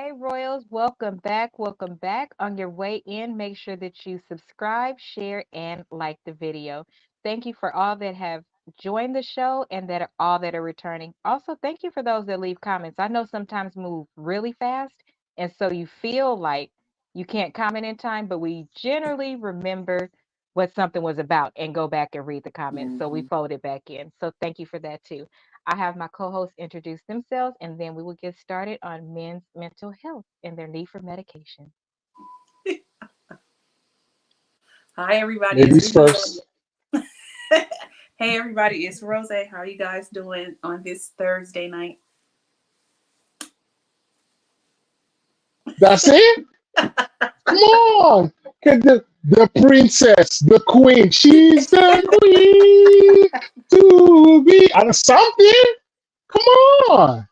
Hey Royals, welcome back. Welcome back. On your way in, make sure that you subscribe, share, and like the video. Thank you for all that have joined the show and that are all that are returning. Also, thank you for those that leave comments. I know sometimes move really fast, and so you feel like you can't comment in time, but we generally remember what something was about and go back and read the comments. So we Hmm. fold it back in. So thank you for that too. I have my co-hosts introduce themselves, and then we will get started on men's mental health and their need for medication. Hi, everybody. It's Ladies first. Hey, everybody. It's Rose. How are you guys doing on this Thursday night? That's it? Come on. Get the princess, the queen. She's the queen to be something. Come on.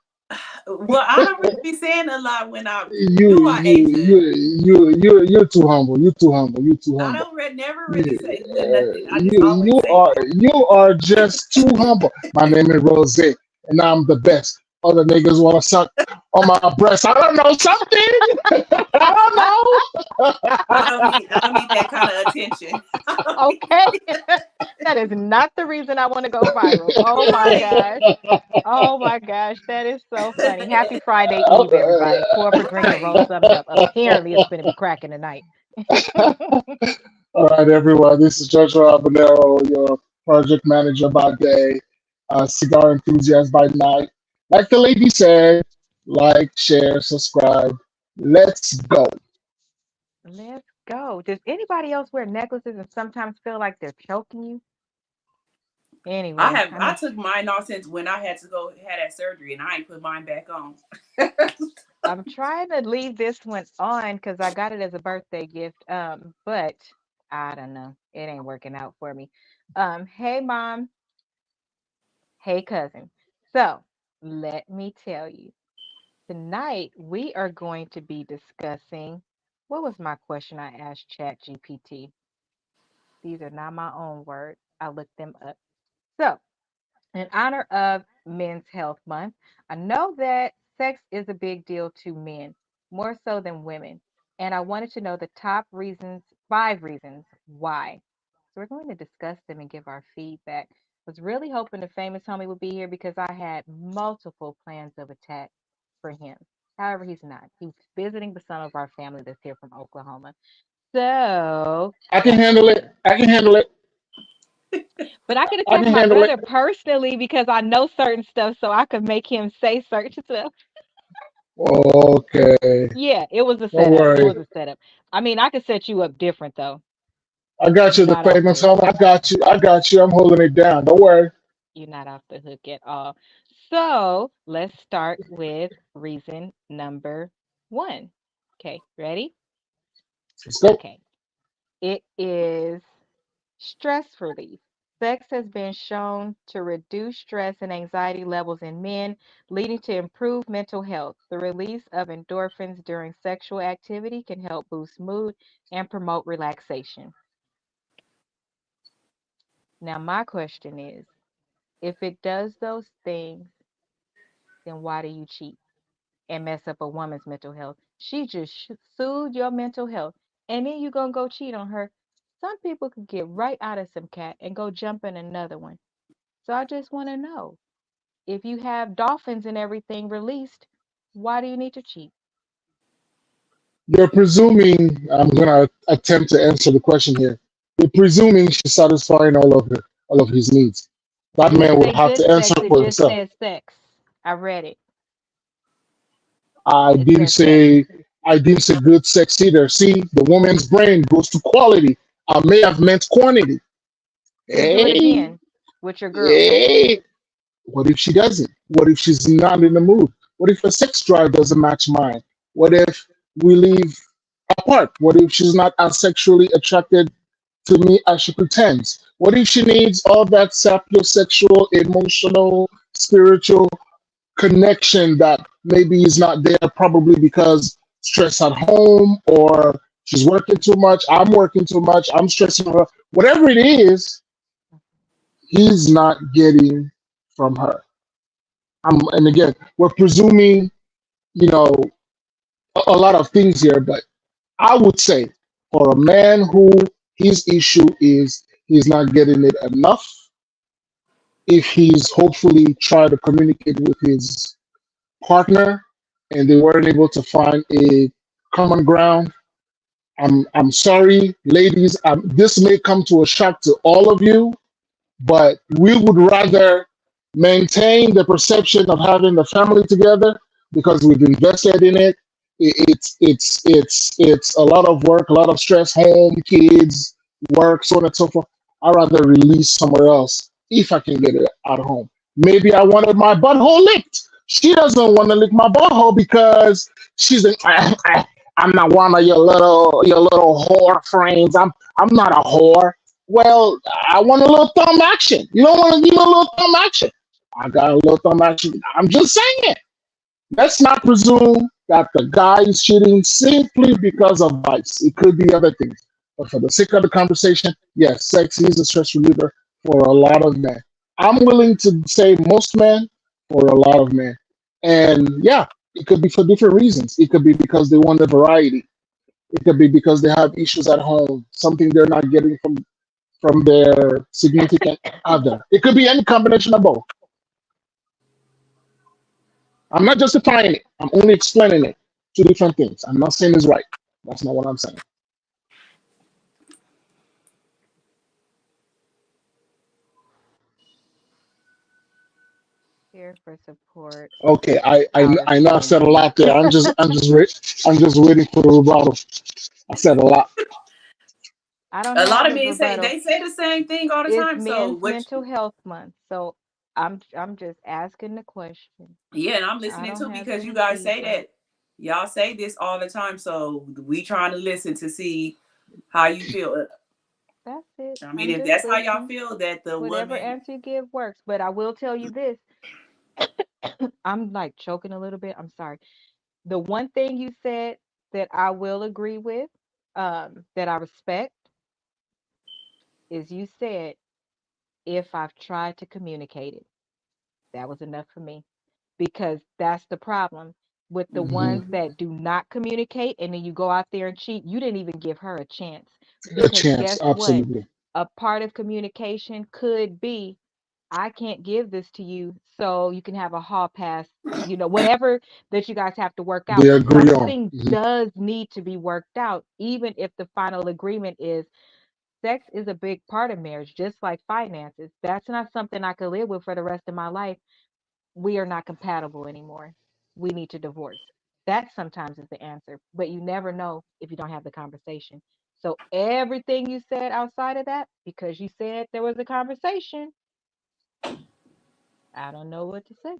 Well, I don't really be saying a lot when I You do my you Asia. you're too humble. You're too humble. You're too I humble. don't never really You, say nothing. I just always you say are just too humble. My name is Rose, and I'm the best. Other niggas want to suck on my breast. I don't know something. I I don't need that kind of attention. I don't Okay. need- That is not the reason I want to go viral. Oh my right. gosh. Oh my gosh. That is so funny. Happy Friday Eve, everybody. don't Pour up a drink and roll Right. something up. Apparently, it's going to be cracking tonight. know. All right, everyone. This is Joshua Habanero, your project manager by day, cigar enthusiast by night. Like the lady said, like, share, subscribe. Let's go. Let's go. Does anybody else wear necklaces and sometimes feel like they're choking you? Anyway, I I mean, took mine off since when I had to go had that surgery, and I ain't put mine back on. I'm trying to leave this one on because I got it as a birthday gift. But I don't know. It ain't working out for me. Hey mom, hey cousin. So let me tell you, tonight we are going to be discussing what was my question I asked Chat GPT? These are not my own words. I looked them up. So, in honor of Men's Health Month, I know that sex is a big deal to men, more so than women. And I wanted to know the top reasons, 5 reasons why. So we're going to discuss them and give our feedback. Was really hoping the famous homie would be here because I had multiple plans of attack for him. However, he's not. He's visiting the son of our family that's here from Oklahoma. So I can that's handle it. why. I can handle it. But I could I attack can my handle it. brother personally because I know certain stuff, so I could make him say certain stuff. Okay. Yeah, it was a Don't setup. It worry. was a setup. I mean, I could set you up different though. I got you, You're the not off famous the home. I got you. I got you. I'm holding it down. Don't worry. you're not off the hook at all. So let's start with reason number one. Okay, ready? Let's go. Okay. It is stress relief. Sex has been shown to reduce stress and anxiety levels in men, leading to improved mental health. The release of endorphins during sexual activity can help boost mood and promote relaxation. Now, my question is if it does those things, then why do you cheat and mess up a woman's mental health? She just soothed your mental health, and then you're going to go cheat on her. Some people could get right out of some cat and go jump in another one. So I just want to know if you have dolphins and everything released, why do you need to cheat? You're presuming, I'm going to attempt to answer the question here. You're presuming she's satisfying all of his needs. It That didn't man would say have good to answer sex, it for just himself. says sex. I read it. I It didn't says sex. say I didn't say good sex either. See, the woman's brain goes to quality. I may have meant quantity. So do it Hey, again with your girlfriend. hey. What if she doesn't? What if she's not in the mood? What if her sex drive doesn't match mine? What if we leave apart? What if she's not as sexually attracted to me as she pretends? What if she needs all that sapiosexual, emotional, spiritual connection that maybe is not there, probably because stress at home or she's working too much, I'm working too much, I'm stressing her. Whatever it is, he's not getting from her. And again, we're presuming, you know, a lot of things here, but I would say for a man who his issue is he's not getting it enough, if he's hopefully tried to communicate with his partner and they weren't able to find a common ground, I'm sorry, ladies. This may come to a shock to all of you, but we would rather maintain the perception of having the family together because we've invested in it. It's a lot of work, a lot of stress, home, kids, work, so on and so forth. I'd rather release somewhere else if I can get it at home. Maybe I wanted my butthole licked. She doesn't want to lick my butthole because she's like, I'm not one of your little whore friends. I'm not a whore. Well, I want a little thumb action. You don't want to give me a little thumb action. I got a little thumb action. I'm just saying. Let's not presume that the guy is cheating simply because of vice. It could be other things. But for the sake of the conversation, yes, sex is a stress reliever for a lot of men. I'm willing to say most men for a lot of men. And yeah, it could be for different reasons. It could be because they want a variety. It could be because they have issues at home, something they're not getting from their significant other. It could be any combination of both. I'm not justifying it. I'm only explaining it. Two different things. I'm not saying it's right. That's not what I'm saying. Here for support. Okay, Our I know I said a feelings. lot there. I'm just waiting for the rebuttal. I said a lot. I don't A lot have of a men say rebuttal. they say the same thing all the It's time. So Men's what? Mental Health Month, so I'm just asking the question. Yeah, and I'm I listening don't too have because you any guys say feedback. that. Y'all say this all the time, so we trying to listen to see how you feel. That's it. I mean, I'm if just that's how y'all listening. feel, that the Whatever woman, answer you give works. But I will tell you this. I'm like choking a little bit. I'm sorry. The one thing you said that I will agree with, that I respect, is you said if I've tried to communicate it. That was enough for me, because that's the problem with the Hmm. ones mhm. that do not communicate and then you go out there and cheat. You didn't even give her a chance, A because chance, guess what? absolutely. A part of communication could be, I can't give this to you, so you can have a hall pass, whatever that you guys have to work They out. agree on. Something Mhm. does need to be worked out, even if the final agreement is sex is a big part of marriage, just like finances. That's not something I could live with for the rest of my life. We are not compatible anymore. We need to divorce. That sometimes is the answer, but you never know if you don't have the conversation. So everything you said outside of that, because you said there was a conversation, I don't know what to say.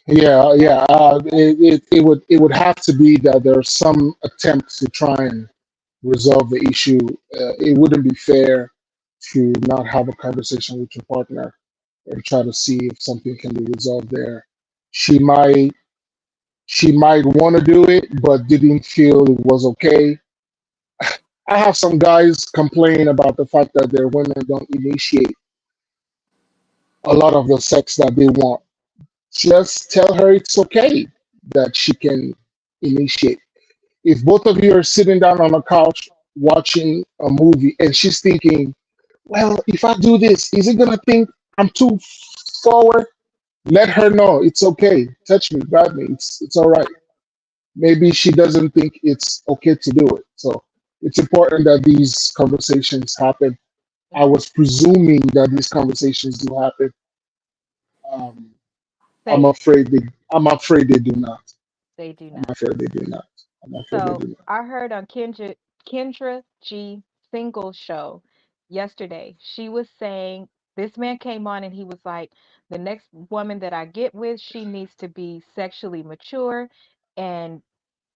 Yeah, That's yeah. It would have to be that there's some attempt to try and resolve the issue. It wouldn't be fair to not have a conversation with your partner and try to see if something can be resolved there. She might she might want to do it, but didn't feel it was okay. I have some guys complain about the fact that their women don't initiate a lot of the sex that they want. Just tell her it's okay that she can initiate. If both of you are sitting down on a couch watching a movie and she's thinking, well, if I do this, is it gonna think I'm too forward? Let her know it's okay. Touch me, grab me. It's all right. Maybe she doesn't think it's okay to do it. So it's important that these conversations happen. I mhm, was presuming that these conversations do happen. Um, I'm safe. afraid they. I'm afraid they do not. They do I'm not. afraid they do not. I'm afraid they So do not. I heard on Kendra G. Single's show yesterday, she was saying this man came on and he was like, the next woman that I get with, she needs to be sexually mature. And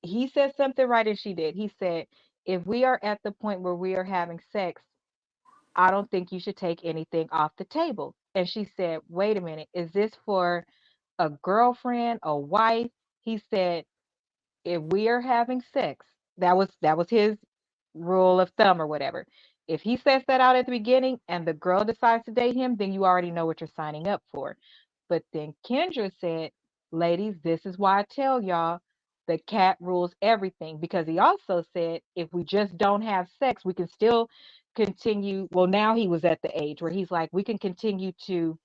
he said something right, and she did. He said, if we are at the point where we are having sex, I don't think you should take anything off the table. And she said, wait a minute, is this for a girlfriend, a wife? He said, if we are having sex, that was his rule of thumb or whatever. If he says that out at the beginning and the girl decides to date him, then you already know what you're signing up for. But then Kendra said, ladies, this is why I tell y'all, the cat rules everything, because he also said if we just don't have sex, we can still continue. Well, now he was at the age where he's like, we can continue to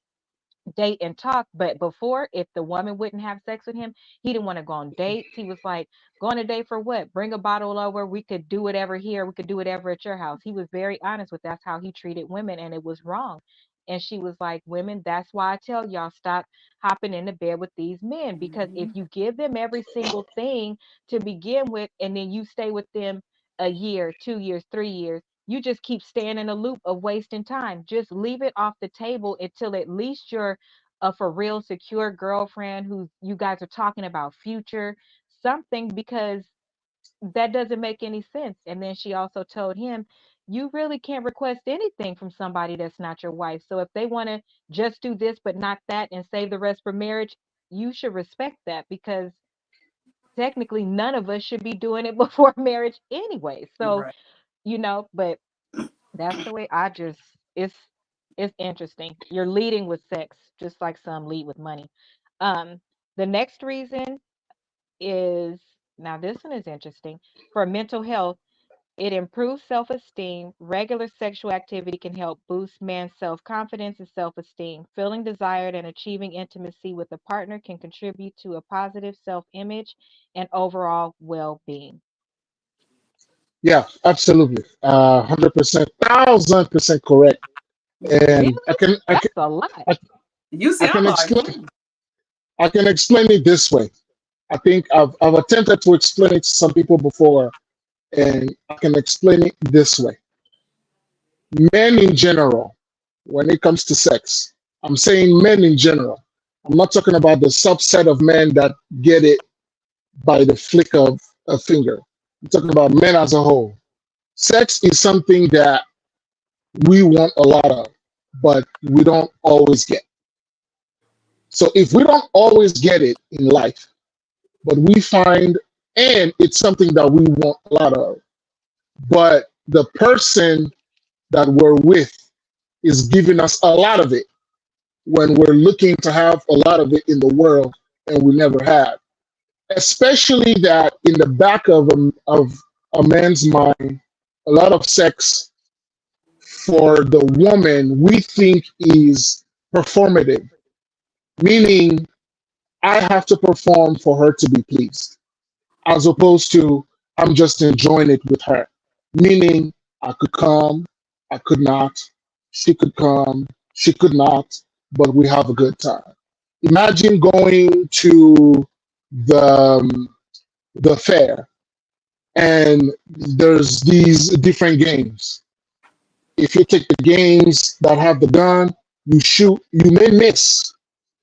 date and talk. But before, if the woman wouldn't have sex with him, he didn't want to go on dates. He was like, going on a date for what? Bring a bottle over. We could do whatever here. We could do whatever at your house. He was very honest with that's how he treated women, and it was wrong. And she was like, women, that's why I tell y'all, stop hopping into bed with these men, because if Mhm. you give them every single thing to begin with, and then you stay with them a year, 2 years, 3 years, you just keep staying in a loop of wasting time. Just leave it off the table until at least you're a for real secure girlfriend who you guys are talking about future something, because that doesn't make any sense. And then she also told him, you really can't request anything from somebody that's not your wife. So if they want to just do this but not that and save the rest for marriage, you should respect that, because technically none of us should be doing it before marriage anyway. So, Right. but that's the way I just it's it's interesting. You're leading with sex, just like some lead with money. Um, the next reason is, now this one is interesting. For mental health, it improves self-esteem. Regular sexual activity can help boost man's self-confidence and self-esteem. Feeling desired and achieving intimacy with a partner can contribute to a positive self-image and overall well-being. Yeah, absolutely. 100%, 1000% correct. Really? And That's a lot. I, You I see, I'm can like, explain I can explain it this way. I think I've attempted to explain it to some people before, and I can explain it this way. Men in general, when it comes to sex, I'm saying men in general. I'm not talking about the subset of men that get it by the flick of a finger. I'm talking about men as a whole. Sex is something that we want a lot of, but we don't always get. So if we don't always get it in life, but we find, and it's something that we want a lot of, but the person that we're with is giving us a lot of it when we're looking to have a lot of it in the world and we never had. Especially that in the back of a man's mind, a lot of sex for the woman we think is performative, meaning I have to perform for her to be pleased, as opposed to I'm just enjoying it with her. Meaning I could come, I could not, she could come, she could not, but we have a good time. Imagine going to the the fair and there's these different games. If you take the games that have the gun, you shoot, you may miss.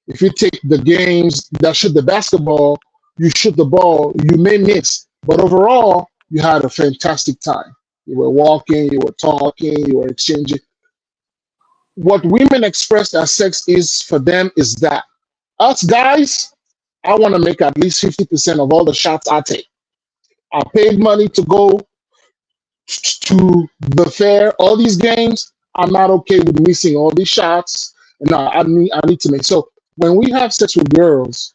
If you take the games that shoot the basketball, you shoot the ball, you may miss. But overall, you had a fantastic time. You were walking, you were talking, you were exchanging. What women express as sex is for them is that. Us guys, I want to make at least 50% of all the shots I take. I paid money to go to the fair, all these games. I'm not okay with missing all these shots. No, I need to make. So when we have sex with girls,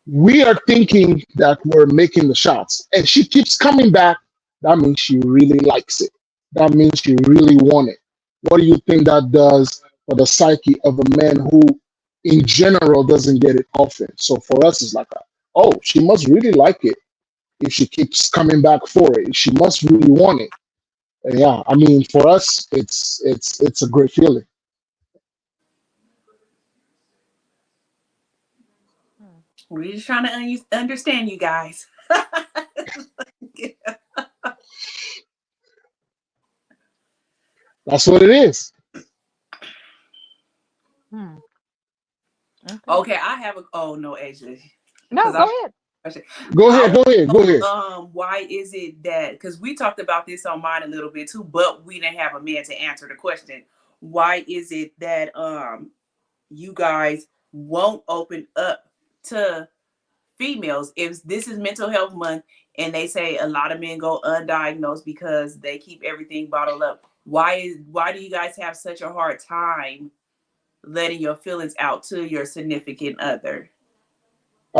we are thinking that we're making the shots, and she keeps coming back. That means she really likes it. That means she really want it. What do you think that does for the psyche of a man who, in general, doesn't get it often? So for us, it's like, oh, she must really like it if she keeps coming back for it. She must really want it. And yeah, I mean, for us, it's a great feeling. Hmm. we're just trying to understand you guys. That's what it is. Hmm. Okay. Okay, I have a. Oh no, actually, No, because go I. ahead. Go I ahead, want go ahead, to go ahead. know why is it that, because we talked about this on mine a little bit too, but we didn't have a man to answer the question. Why is it that you guys won't open up to females if this is mental health month and they say a lot of men go undiagnosed because they keep everything bottled up? Why do you guys have such a hard time letting your feelings out to your significant other?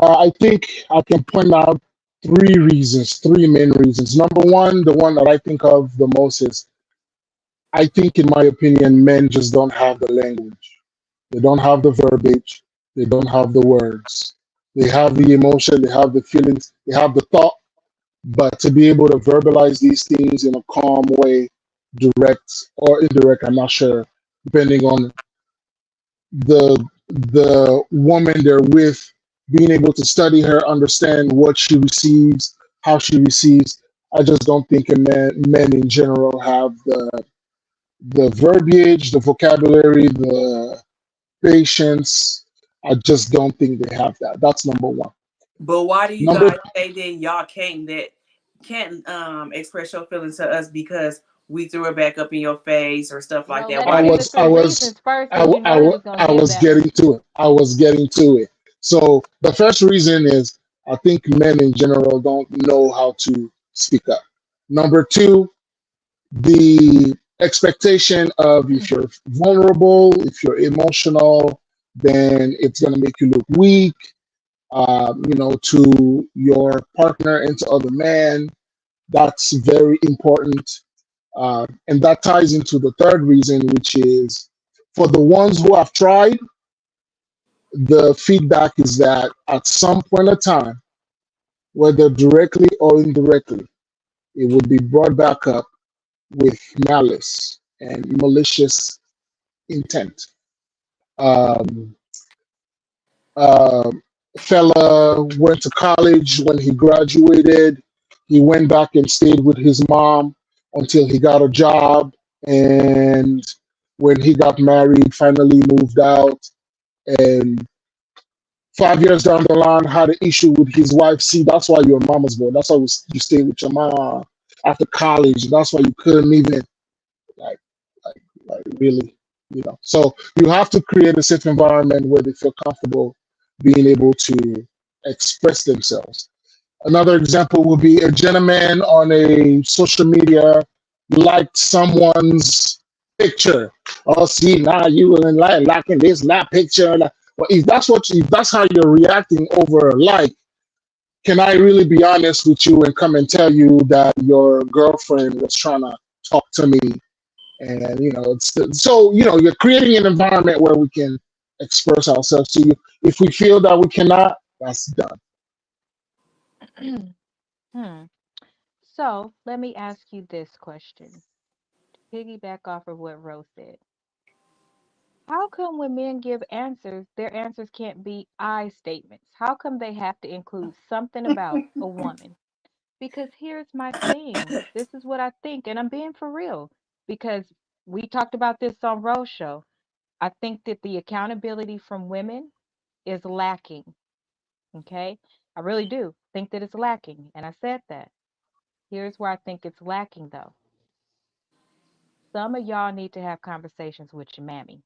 I think I can point out Three reasons, three main reasons. Number one, the one that I think of the most is I think, in my opinion, men just don't have the language. They don't have the verbiage. They don't have the words. They have the emotion, they have the feelings, they have the thought, but to be able to verbalize these things in a calm way, direct or indirect, I'm not sure, depending on the woman they're with, being able to study her, understand what she receives, how she receives. I just don't think men in general have the verbiage, the vocabulary, the patience. I just don't think they have that. That's number one. But why do you Number, guys say then y'all can't express your feelings to us because we threw it back up in your face or stuff like No, that? let's I Why do hear you the was, I three was, reasons first because you know he was gonna I give was that one. getting to it. I was getting to it. So the first reason is I think men in general don't know how to speak up. Number two, the expectation of if you're vulnerable, if you're emotional, then it's going to make you look weak, to your partner and to other men. That's very important. And that ties into the third reason, which is for the ones who have tried, the feedback is that at some point in time, whether directly or indirectly, it would be brought back up with malice and malicious intent. Um, uh, Fella went to college. When he graduated, he went back and stayed with his mom until he got a job. And when he got married, finally moved out. And 5 years down the line, had an issue with his wife. See, that's why you're a mama's boy. That's why you stayed with your mom after college. That's why you couldn't even like like really, So you have to create a safe environment where they feel comfortable being able to express themselves. Another example would be a gentleman on a social media liked someone's picture. Oh, see, now you and liking this that picture. Well, if that's how you're reacting over a like, can I really be honest with you and come and tell you that your girlfriend was trying to talk to me? And you're creating an environment where we can express ourselves to you. If we feel that we cannot, that's done. Hmm. So let me ask you this question. Piggyback off of what Rose said. How come when men give answers, their answers can't be I statements? How come they have to include something about a woman? Because here's my thing. This is what I think, and I'm being for real. Because we talked about this on Rose Show. I think that the accountability from women is lacking. Okay. I really do think that it's lacking. And I said that. Here's where I think it's lacking though. Some of y'all need to have conversations with your mammy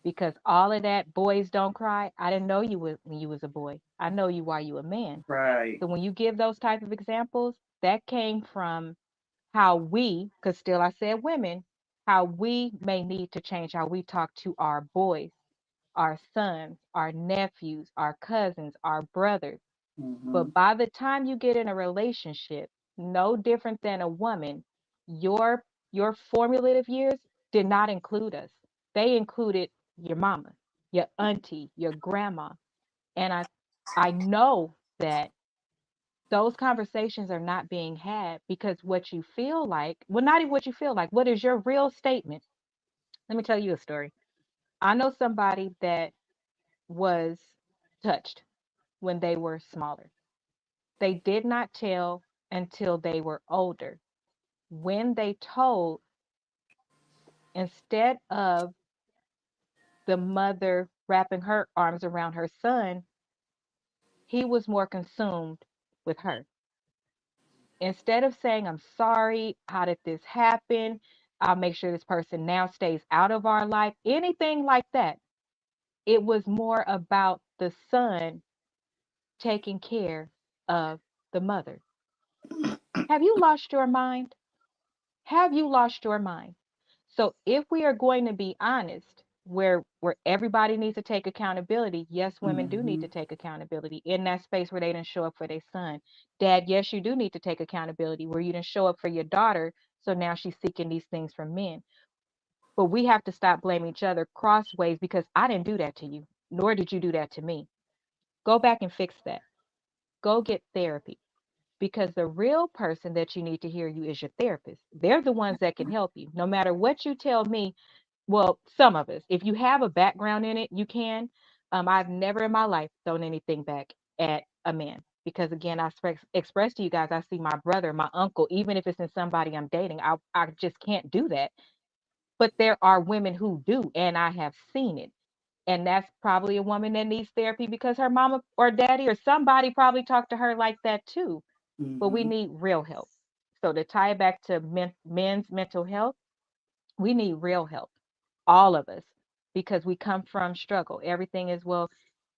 because all of that boys don't cry. I didn't know you when you was a boy. I know you while you a man. Right. So when you give those type of examples, that came from how we, because still I said women, how we may need to change how we talk to our boys, our sons, our nephews, our cousins, our brothers. Mm-hmm. But by the time you get in a relationship, no different than a woman, your your formulative years did not include us. They included your mama, your auntie, your grandma. And I know that those conversations are not being had because what you feel like, well, not even what you feel like, what is your real statement? Let me tell you a story. I know somebody that was touched when they were smaller. They did not tell until they were older. When they told, instead of the mother wrapping her arms around her son, he was more consumed with her. Instead of saying, I'm sorry, how did this happen? I'll make sure this person now stays out of our life, anything like that. It was more about the son taking care of the mother. Have you lost your mind? Have you lost your mind? So if we are going to be honest, where everybody needs to take accountability. Yes, women do need Mm-hmm. to take accountability in that space where they didn't show up for their son. Dad, yes, you do need to take accountability where you didn't show up for your daughter, so now she's seeking these things from men. But we have to stop blaming each other crossways because I didn't do that to you, nor did you do that to me. Go back and fix that. Go get therapy because the real person that you need to hear you is your therapist. They're the ones that can help you. No matter what you tell me, well, some of us, if you have a background in it, you can. I've never in my life thrown anything back at a man because, again, I expressed to you guys, I see my brother, my uncle, even if it's in somebody I'm dating, I just can't do that. But there are women who do, and I have seen it. And that's probably a woman that needs therapy because her mama or daddy or somebody probably talked to her like that too. But we Mm-hmm. need real help. So to tie it back to men's mental health, we need real help, all of us, because we come from struggle. Everything is, well,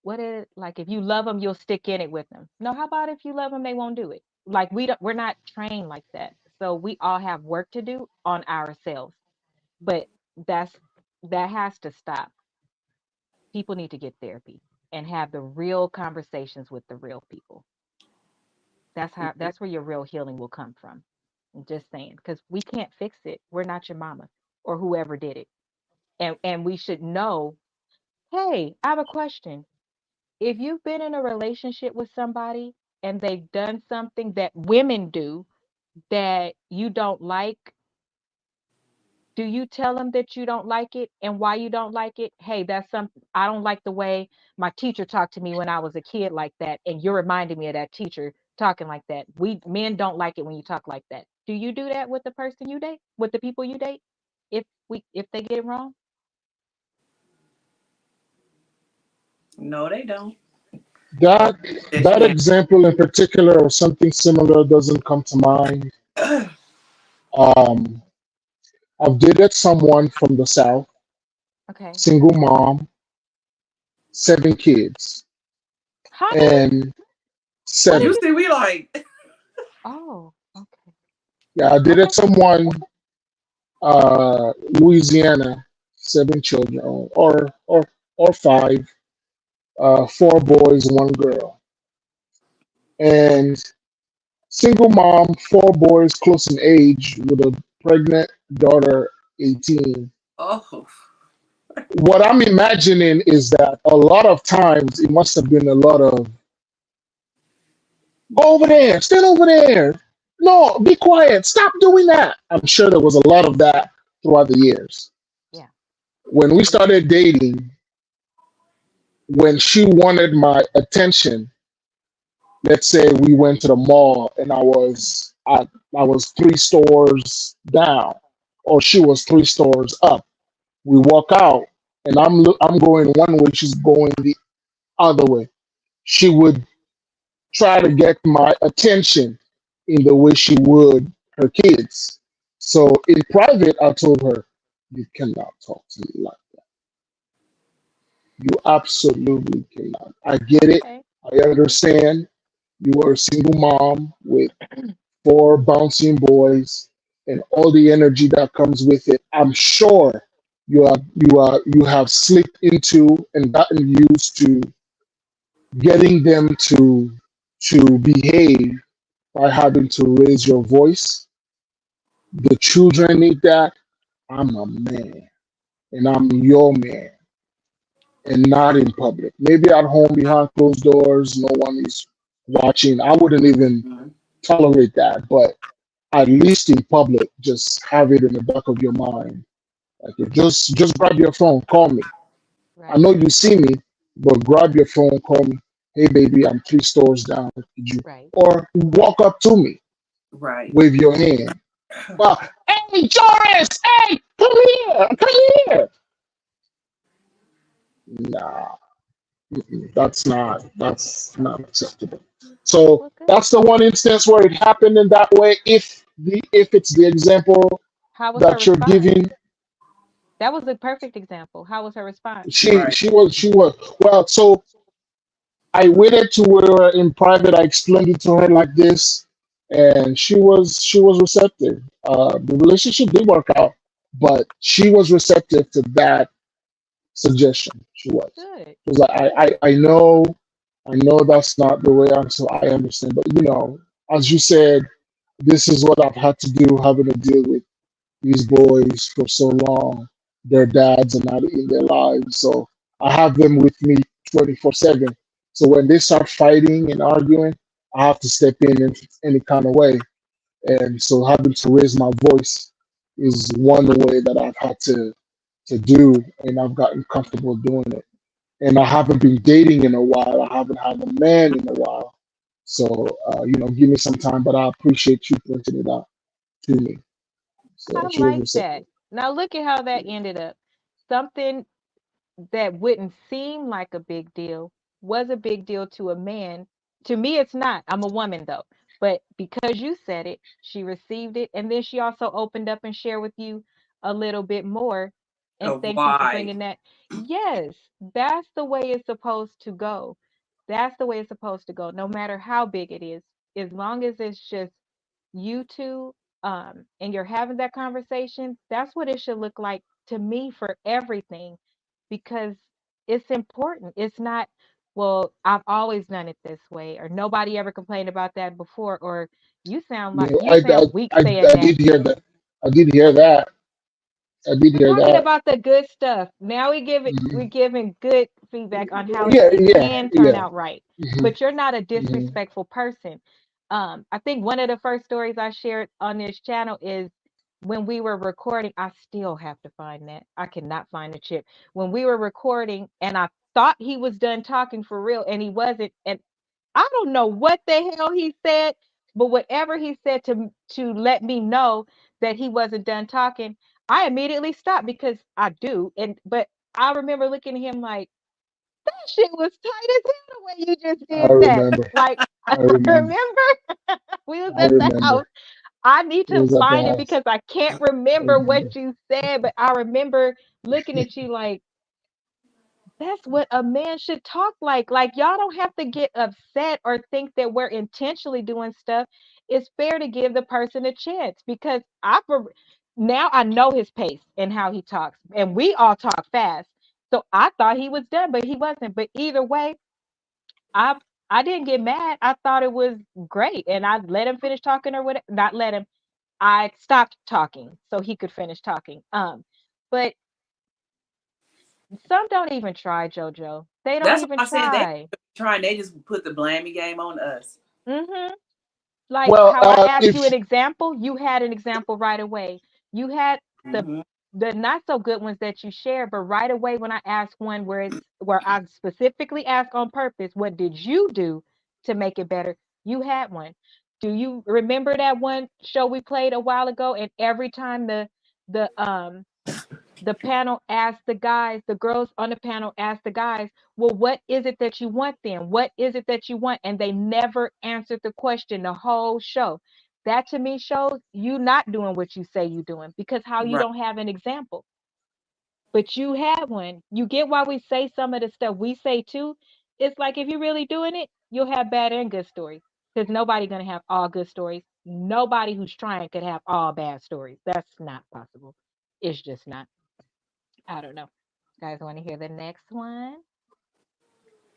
what is like if you love them, you'll stick in it with them. No, how about if you love them, they won't do it. Like we're not trained like that. So we all have work to do on ourselves. But that's that has to stop. People need to get therapy and have the real conversations with the real people. That's where your real healing will come from. I'm just saying, because we can't fix it. We're not your mama or whoever did it. And we should know, hey, I have a question. If you've been in a relationship with somebody and they've done something that women do that you don't like, do you tell them that you don't like it and why you don't like it? Hey, that's something I don't like the way my teacher talked to me when I was a kid like that. And you're reminding me of that teacher talking like that. We men don't like it when you talk like that. Do you do that with the person you date, with the people you date? If they get it wrong? No, they don't. That That that you have. example in particular or something similar doesn't come to mind. Um, I've dated someone from the South, Okay. single mom, 7 kids, How many? and What did seven. You you see, we like, Oh, okay. Yeah, I dated Okay. someone, Louisiana, 7 children, or five, 4 boys, 1 girl, and single mom, 4 boys, close in age, with a pregnant daughter, 18. oh, What I'm imagining is that a lot of times it must have been a lot of go over there, stand over there. No, be quiet. Stop doing that. I'm sure there was a lot of that throughout the years. Yeah. When we started dating, when she wanted my attention, let's say we went to the mall and I was 3 stores down, or she was 3 stores up. We walk out, and I'm going one way, she's going the other way. She would try to get my attention in the way she would her kids. So in private, I told her, "You cannot talk to me like you absolutely cannot. I get it. Okay. I understand. You are a single mom with 4 bouncing boys and all the energy that comes with it. I'm sure you have slipped into and gotten used to getting them to behave by having to raise your voice. The children need that. I'm a man and I'm your man and not in public. Maybe at home behind closed doors, no one is watching. I wouldn't even mhm. tolerate that, but at least in public, just have it in the back of your mind. Like if just grab your phone, call me. I Right. know you see me, but grab your phone, call me. Hey baby, I'm 3 stores down. Could you Right. or walk up to me, Right. wave your hand. Well, hey Joris, hey, come here. Nah, that's not acceptable. So Well, good. that's the one instance where it happened in that way. If it's the example How was her that you're response? giving, That was a perfect example. How was her response? she Right. she was she was well. So I waited to where in private I explained it to her like this, and she was receptive. The relationship did work out, but she was receptive to that suggestion. She was. Good. She was like, I know that's not the way I'm, so I understand. But as you said, this is what I've had to do, having to deal with these boys for so long. Their dads are not in their lives, so I have them with me 24/7. So when they start fighting and arguing, I have to step in any kind of way. And so having to raise my voice is one way that I've had to do, and I've gotten comfortable doing it. And I haven't been dating in a while. I haven't had a man in a while. So give me some time, but I appreciate you pointing it out to me. So I she was like that. receptive. Now look at how that ended up. Something that wouldn't seem like a big deal was a big deal to a man. To me, it's not. I'm a woman though. But because you said it, she received it. And then she also opened up and shared with you a little bit more. And Of thank you for why. bringing that. Yes, that's the way it's supposed to go. That's the way it's supposed to go, no matter how big it is. As long as it's just you two, and you're having that conversation, that's what it should look like to me for everything, because it's important. It's not, well, I've always done it this way, or nobody ever complained about that before, or Yeah, you sound weak saying I that. did hear that. I did hear that. I did We're hear talking that. about the good stuff. Now we're Mhm. giving good feedback on how Yeah, it yeah, can turn yeah. out right. Hmm. But you're not a Hmm. disrespectful person. I think one of the first stories I shared on this channel is when we were recording. I still have to find that. I cannot find the chip. When we were recording and I thought he was done talking for real and he wasn't. And I don't know what the hell he said, but whatever he said to let me know that he wasn't done talking, I immediately stopped because I do. And but I remember looking at him like that shit was tight as hell the way you just I did that. remember. Like I I remember. remember we was I at the remember. house. I need It to was at the find it house. because I can't I remember what remember. you said, but I remember looking at you like that's what a man should talk like. Like, y'all don't have to get upset or think that we're intentionally doing stuff. It's fair to give the person a chance because now I know his pace and how he talks, and we all talk fast. So I thought he was done, but he wasn't. But either way, I I didn't get mad. I thought it was great, and I let him finish talking or whatever. Not let him. I stopped talking so he could finish talking. But some don't even try, JoJo. They don't That's even why I said they try. trying. They just put the blaming game on us. Mhm. Like Well, how I asked you an if example, you had an example right away. You had the Hmm. the not so good ones that you shared, but right away when I asked one where I specifically asked on purpose, what did you do to make it better? You had one. Do you remember that one show we played a while ago? And every time the the panel asked the guys, the girls on the panel asked the guys, well, what is it that you want then? What is it that you want? And they never answered the question the whole show. That to me shows you not doing what you say you're doing because how you Right. don't have an example. But you had one. You get why we say some of the stuff we say too. It's like if you're really doing it, you'll have bad and good stories. Because nobody gonna have all good stories. Nobody who's trying could have all bad stories. That's not possible. It's just not. I don't know. Guys want to hear the next one?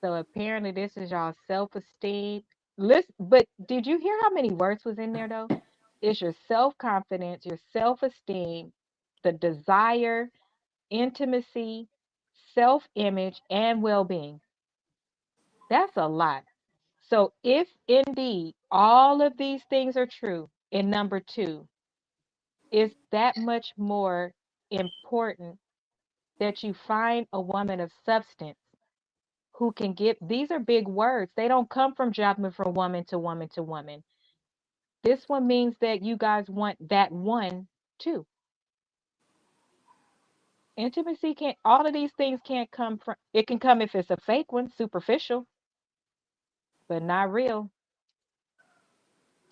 So apparently this is y'all self-esteem. Listen, but did you hear how many words was in there though? It's your self-confidence, your self-esteem, the desire, intimacy, self-image, and well-being. That's a lot. So if indeed all of these things are true in number two, it's that much more important that you find a woman of substance who can give, these are big words. They don't come from jumping from woman to woman to woman. This one means that you guys want that one too. Intimacy can't, all of these things can't come from, it can come if it's a fake one, superficial, but not real.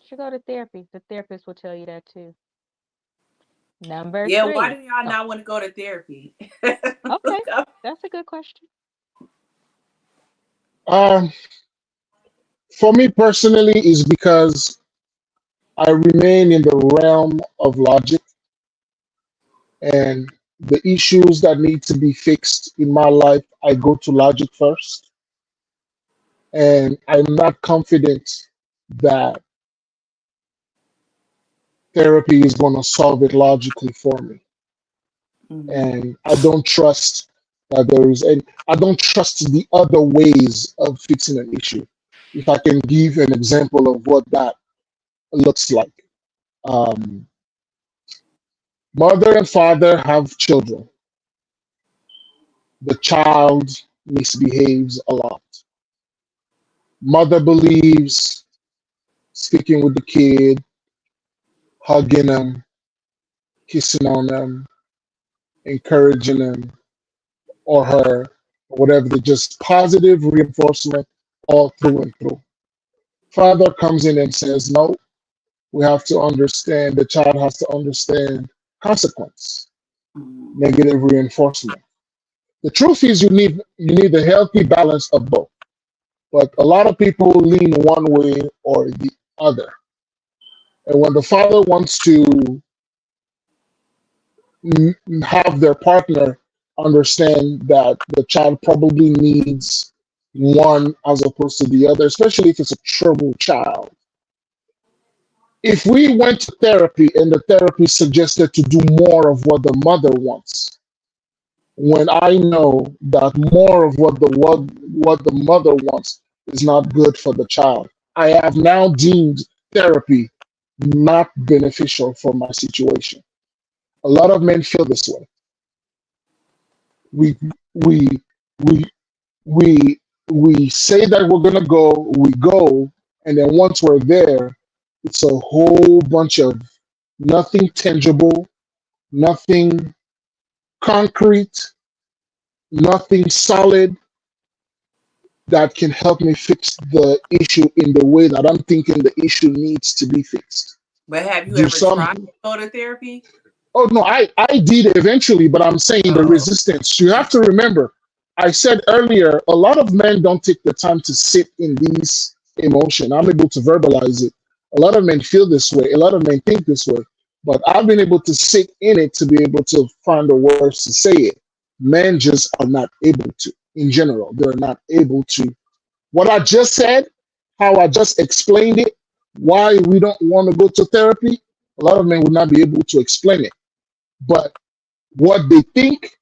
You should go to therapy. The therapist will tell you that too. Number Yeah. Why three. do y'all Oh, not want to go to therapy? okay. That's a good question. um, for me personally, is because I remain in the realm of logic, and The issues that need to be fixed in my life, I go to logic first, and I'm not confident that therapy is going to solve it logically for me. Mm-hmm. And I don't trust that there is any, I don't trust the other ways of fixing an issue. If I can give an example of what that looks like. Um, Mother and father have children. The child misbehaves a lot. Mother believes speaking with the kid, hugging them, kissing on them, encouraging them or her, or whatever, the just positive reinforcement all through and through. Father comes in and says, no, we have to understand, the child has to understand consequence, Mm-hmm. negative reinforcement. The truth is you need a healthy balance of both. But a lot of people lean one way or the other. And when the father wants to have their partner understand that the child probably needs one as opposed to the other, especially if it's a troubled child. If we went to therapy and the therapy suggested to do more of what the mother wants, when I know that more of what the mother wants is not good for the child, I have now deemed therapy not beneficial for my situation. A lot of men feel this way. We we we we we say that we're gonna go, we go, and then once we're there, it's a whole bunch of nothing tangible, nothing concrete, nothing solid that can help me fix the issue in the way that I'm thinking the issue needs to be fixed. But have you Do ever some tried to go to therapy? Oh no, I did eventually, but I'm saying the Oh, resistance. You have to remember, I said earlier, a lot of men don't take the time to sit in these emotion. I'm able to verbalize it. A lot of men feel this way. A lot of men think this way. But I've been able to sit in it to be able to find the words to say it. Men just are not able to. In general, they're not able to. What I just said, how I just explained it, why we don't want to go to therapy, a lot of men would not be able to explain it, but what they think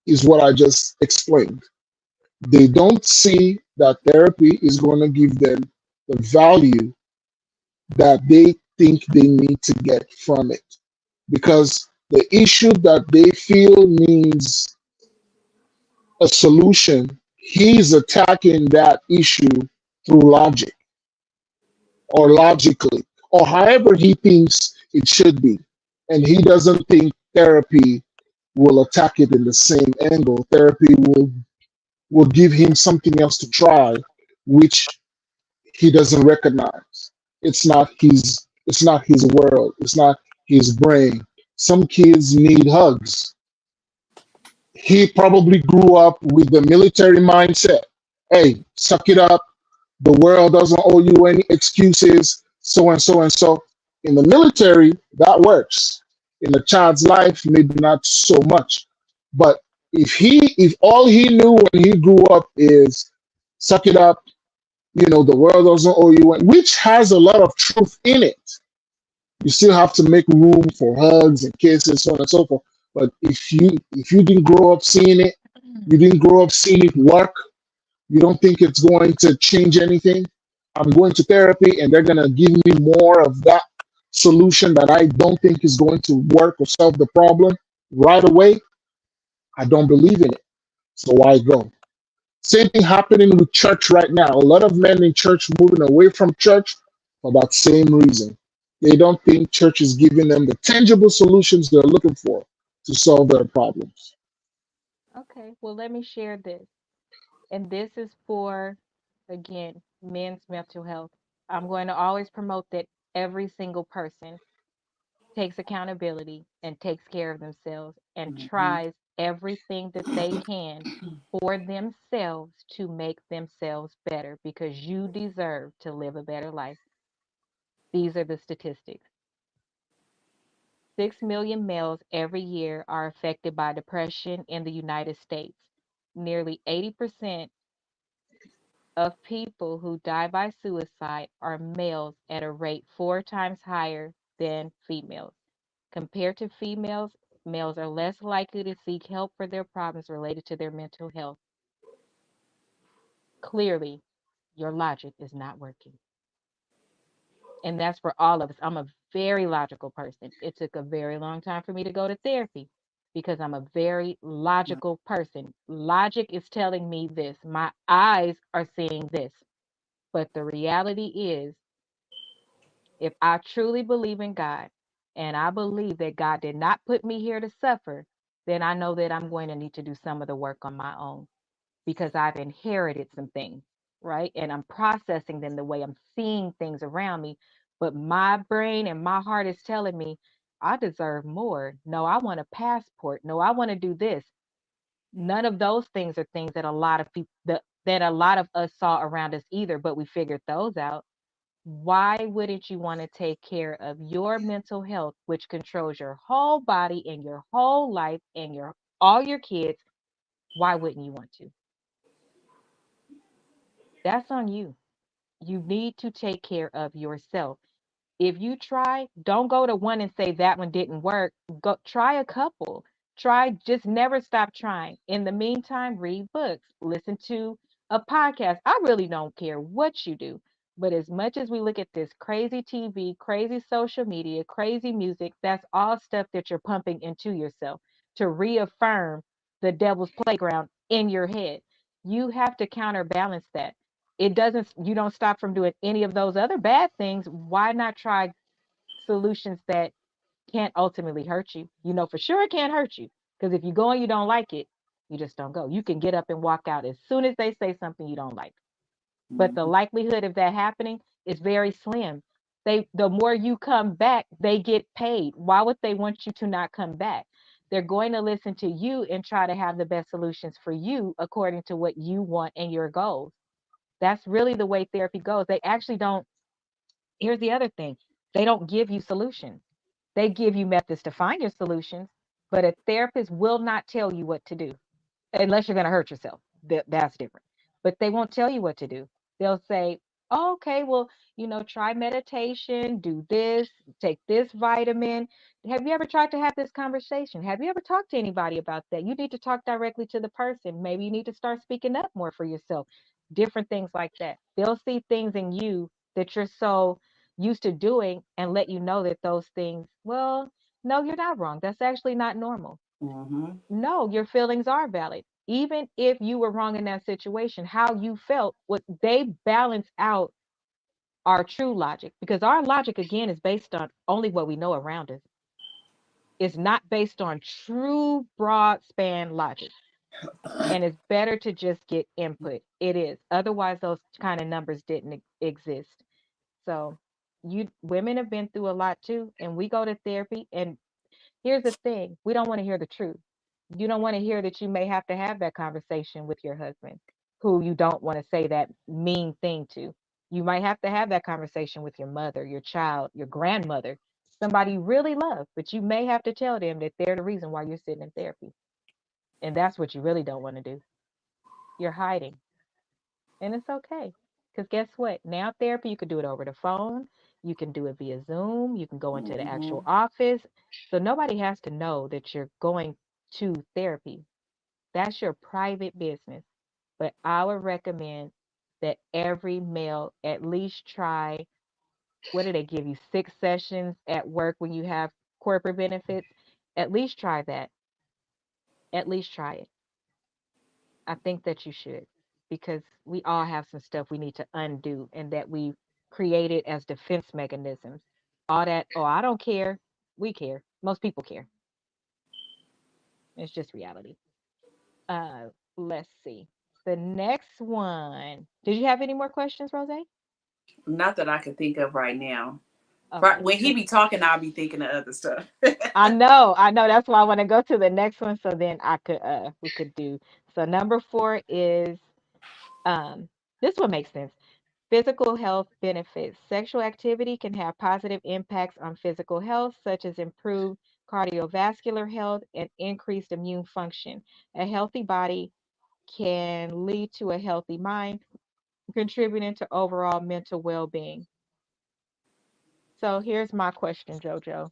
is what I just explained. They don't see that therapy is going to give them the value that they think they need to get from it. Because the issue that they feel needs a solution, he's attacking that issue through logic or logically or however he thinks it should be. And he doesn't think therapy will attack it in the same angle. Therapy will give him something else to try, which he doesn't recognize. It's not his world. It's not his brain. Some kids need hugs. He probably grew up with the military mindset. Hey, suck it up. The world doesn't owe you any excuses. So and so and so. In the military, that works. In a child's life, maybe not so much. But if all he knew when he grew up is suck it up, the world doesn't owe you, which has a lot of truth in it. You still have to make room for hugs and kisses, so on and so forth. But if you didn't grow up seeing it, you didn't grow up seeing it work, you don't think it's going to change anything. I'm going to therapy and they're going to give me more of that solution that I don't think is going to work or solve the problem right away. I don't believe in it. So why go? Same thing happening with church right now. A lot of men in church moving away from church for that same reason. They don't think church is giving them the tangible solutions they're looking for to solve their problems. Okay, well, let me share this. And this is for, again, men's mental health. I'm going to always promote that every single person takes accountability and takes care of themselves and mm-hmm. tries everything that they can for themselves to make themselves better because you deserve to live a better life. These are the statistics. 6 million males every year are affected by depression in the United States. Nearly 80% of people who die by suicide are males at a rate 4 times higher than females. Compared to females, males are less likely to seek help for their problems related to their mental health. Clearly, your logic is not working. And that's for all of us. I'm a very logical person. It took a very long time for me to go to therapy because I'm a very logical person. Logic is telling me this. My eyes are seeing this. But the reality is, if I truly believe in God and I believe that God did not put me here to suffer, then I know that I'm going to need to do some of the work on my own because I've inherited some things, right? And I'm processing them the way I'm seeing things around me. But my brain and my heart is telling me, I deserve more. No, I want a passport. No, I want to do this. None of those things are things that a lot of people that a lot of us saw around us either, but we figured those out. Why wouldn't you want to take care of your mental health, which controls your whole body and your whole life and your all your kids? Why wouldn't you want to? That's on you. You need to take care of yourself. If you try, don't go to one and say that one didn't work. Go try a couple. Try, just never stop trying. In the meantime, read books, listen to a podcast. I really don't care what you do. But as much as we look at this crazy TV, crazy social media, crazy music, that's all stuff that you're pumping into yourself to reaffirm the devil's playground in your head. You have to counterbalance that. It doesn't, you don't stop from doing any of those other bad things. Why not try solutions that can't ultimately hurt you? You know for sure it can't hurt you, because if you go and you don't like it, you just don't go. You can get up and walk out as soon as they say something you don't like, but the Mhm. likelihood of that happening is very slim. The more you come back, they get paid. Why would they want you to not come back? They're going to listen to you and try to have the best solutions for you according to what you want and your goals. That's really the way therapy goes. They actually don't. Here's the other thing: they don't give you solutions. They give you methods to find your solutions, but a therapist will not tell you what to do unless you're going to hurt yourself. That's different. But they won't tell you what to do. They'll say, oh, okay, well, try meditation, do this, take this vitamin. Have you ever tried to have this conversation? Have you ever talked to anybody about that? You need to talk directly to the person. Maybe you need to start speaking up more for yourself. Different things like that. They'll see things in you that you're so used to doing and let you know that those things, well, no, you're not wrong. That's actually not normal. Mhm. No, your feelings are valid. Even if you were wrong in that situation, how you felt, what they balance out our true logic, because our logic again is based on only what we know around us. It's not based on true broad span logic. And it's better to just get input. It is. Otherwise, those kind of numbers didn't exist. So you women have been through a lot too. And we go to therapy, and here's the thing: we don't want to hear the truth. You don't want to hear that you may have to have that conversation with your husband, who you don't want to say that mean thing to. You might have to have that conversation with your mother, your child, your grandmother, somebody you really love, but you may have to tell them that they're the reason why you're sitting in therapy. And that's what you really don't want to do. You're hiding. And it's okay. Because guess what? Now, therapy, you can do it over the phone. You can do it via Zoom. You can go into the actual Mhm. office. So nobody has to know that you're going to therapy. That's your private business. But I would recommend that every male at least try, what do they give you? 6 sessions at work when you have corporate benefits? At least try that. At least try it. I think that you should, because we all have some stuff we need to undo and that we created as defense mechanisms. All that, oh, I don't care. We care. Most people care. It's just reality. Let's see. The next one. Did you have any more questions, Rose? Not that I can think of right now. Right Okay. when he be talking, I'll be thinking of other stuff. I know, I know. That's why I want to go to the next one so then I could we could do. So number 4 is um this one makes sense. Physical health benefits. Sexual activity can have positive impacts on physical health, such as improved cardiovascular health, and increased immune function. A healthy body can lead to a healthy mind, contributing to overall mental well being. So here's my question, JoJo.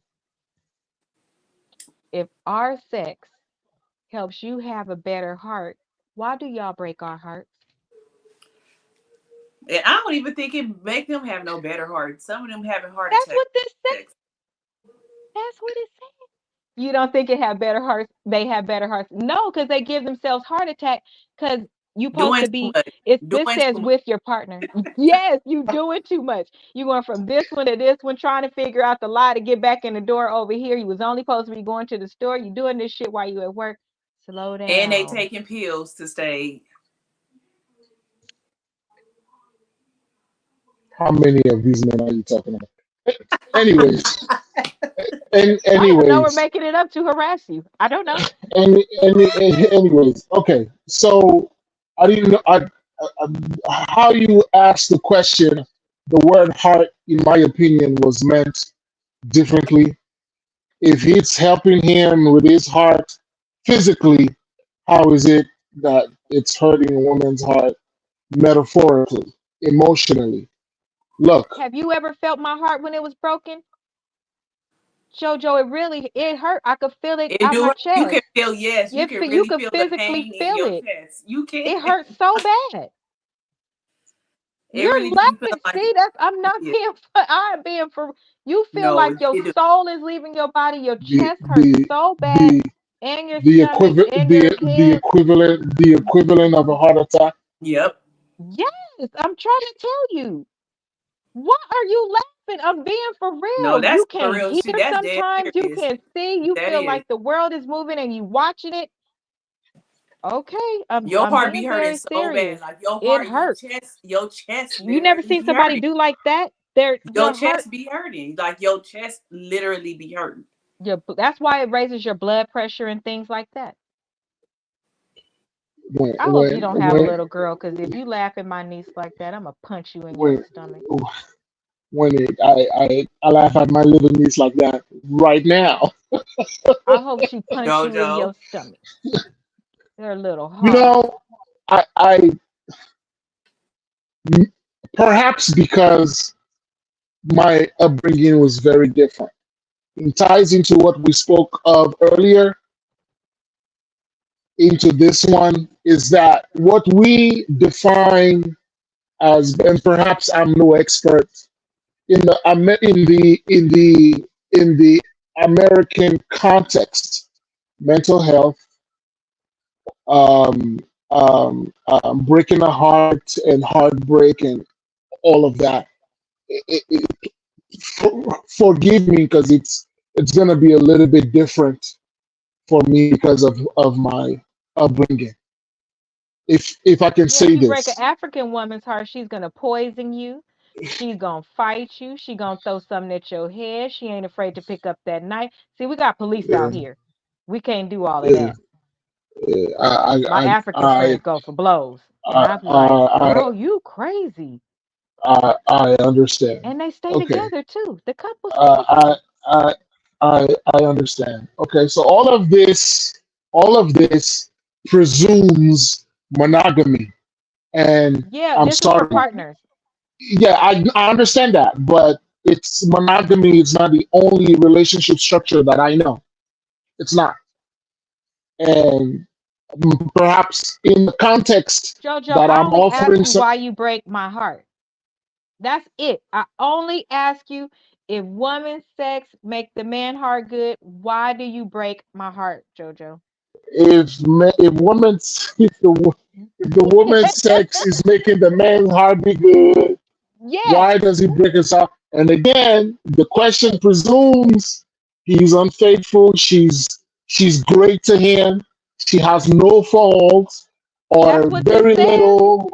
If our sex helps you have a better heart, why do y'all break our hearts? And I don't even think it make them have no better heart. Some of them having heart That's attacks. what this says. That's what it says. You don't think it have better hearts? They have better hearts? No, because they give themselves heart attack because you supposed Doing to too be. much. It's this Doing says too much. with your partner. Yes, you doing too much. You going from this one to this one, trying to figure out the lie to get back in the door over here. You was only supposed to be going to the store. You doing this shit while you at work. Slow And they down. taking pills to stay. How many of these men are you talking about? Anyways, I don't know. We're anyways, making it up to harass you. I don't know. anyways. Okay, so I didn't know. How you asked the question. The word heart, in my opinion, was meant differently. If it's helping him with his heart physically, how is it that it's hurting a woman's heart metaphorically, emotionally? Look, Have you ever felt my heart when it was broken? Jojo, it hurt. I could feel it It on do. my You can chest. feel. Yes, you can You really could feel the physically pain in feel your it. chest. You can. It hurt so bad. It You're really do feel laughing. like See, that's I'm not it. being for I'm being for you feel No, like it, your it do. soul is leaving your body, your the chest hurts the so bad, the and your the stomach equivalent and your head. the equivalent of a heart attack. Yep. Yes, I'm trying to tell you. Why are you laughing? I'm being for No, real. You that's for can't real hear shit. That's dead sometimes, you serious. can't see, you That feel is. like the world is moving and you watching it. Okay, Your I'm heart be being hurting very so bad. serious. Like your It heart, hurts. your chest You never literally seen be somebody hurting. do like that? Your Your heart, chest be hurting. Like your chest literally be hurting. that's why it raises your blood pressure and things like that. When I hope you when don't have a when little girl, because if you laugh at my niece like that, I'm gonna punch you in your when stomach. I laugh at my little niece like that right now. I hope she punch you in Jojo. your stomach. Her little You heart. know, I perhaps because my upbringing was very different. It ties into what we spoke of earlier, into this one, is that what we define as, and perhaps I'm no expert in the in the American context, mental health, um, breaking a heart and heartbreak and all of that. Forgive me because it's gonna be a little bit different for me because of my upbringing. If I can Yeah, if say you break an this, African woman's heart, she's gonna poison you. She's gonna fight you. She gonna throw something at your head. She ain't afraid to pick up that knife. See, we got police uh, out here. We can't do all of uh, that. I, My African I, friends go for blows, and I, I'd be like, I, "Girl, you crazy." I understand. And they stay Okay, together too. The couple stay uh, I, together. I, I understand. Okay, so all of this presumes monogamy, and Yeah, I'm this is for sorry. partners. Yeah, I understand that, but it's monogamy is not the only relationship structure that I know. It's not, and perhaps in the context Jojo, that I I'm only ask offering, you why you break my heart. That's it. I only ask you if woman sex make the man heart good. Why do you break my heart, Jojo? if woman's if the woman's sex is making the man's heart be good, Yes, why does he break his heart? And again, the question presumes he's unfaithful. She's great to him. She has no faults that's or what this very says. little.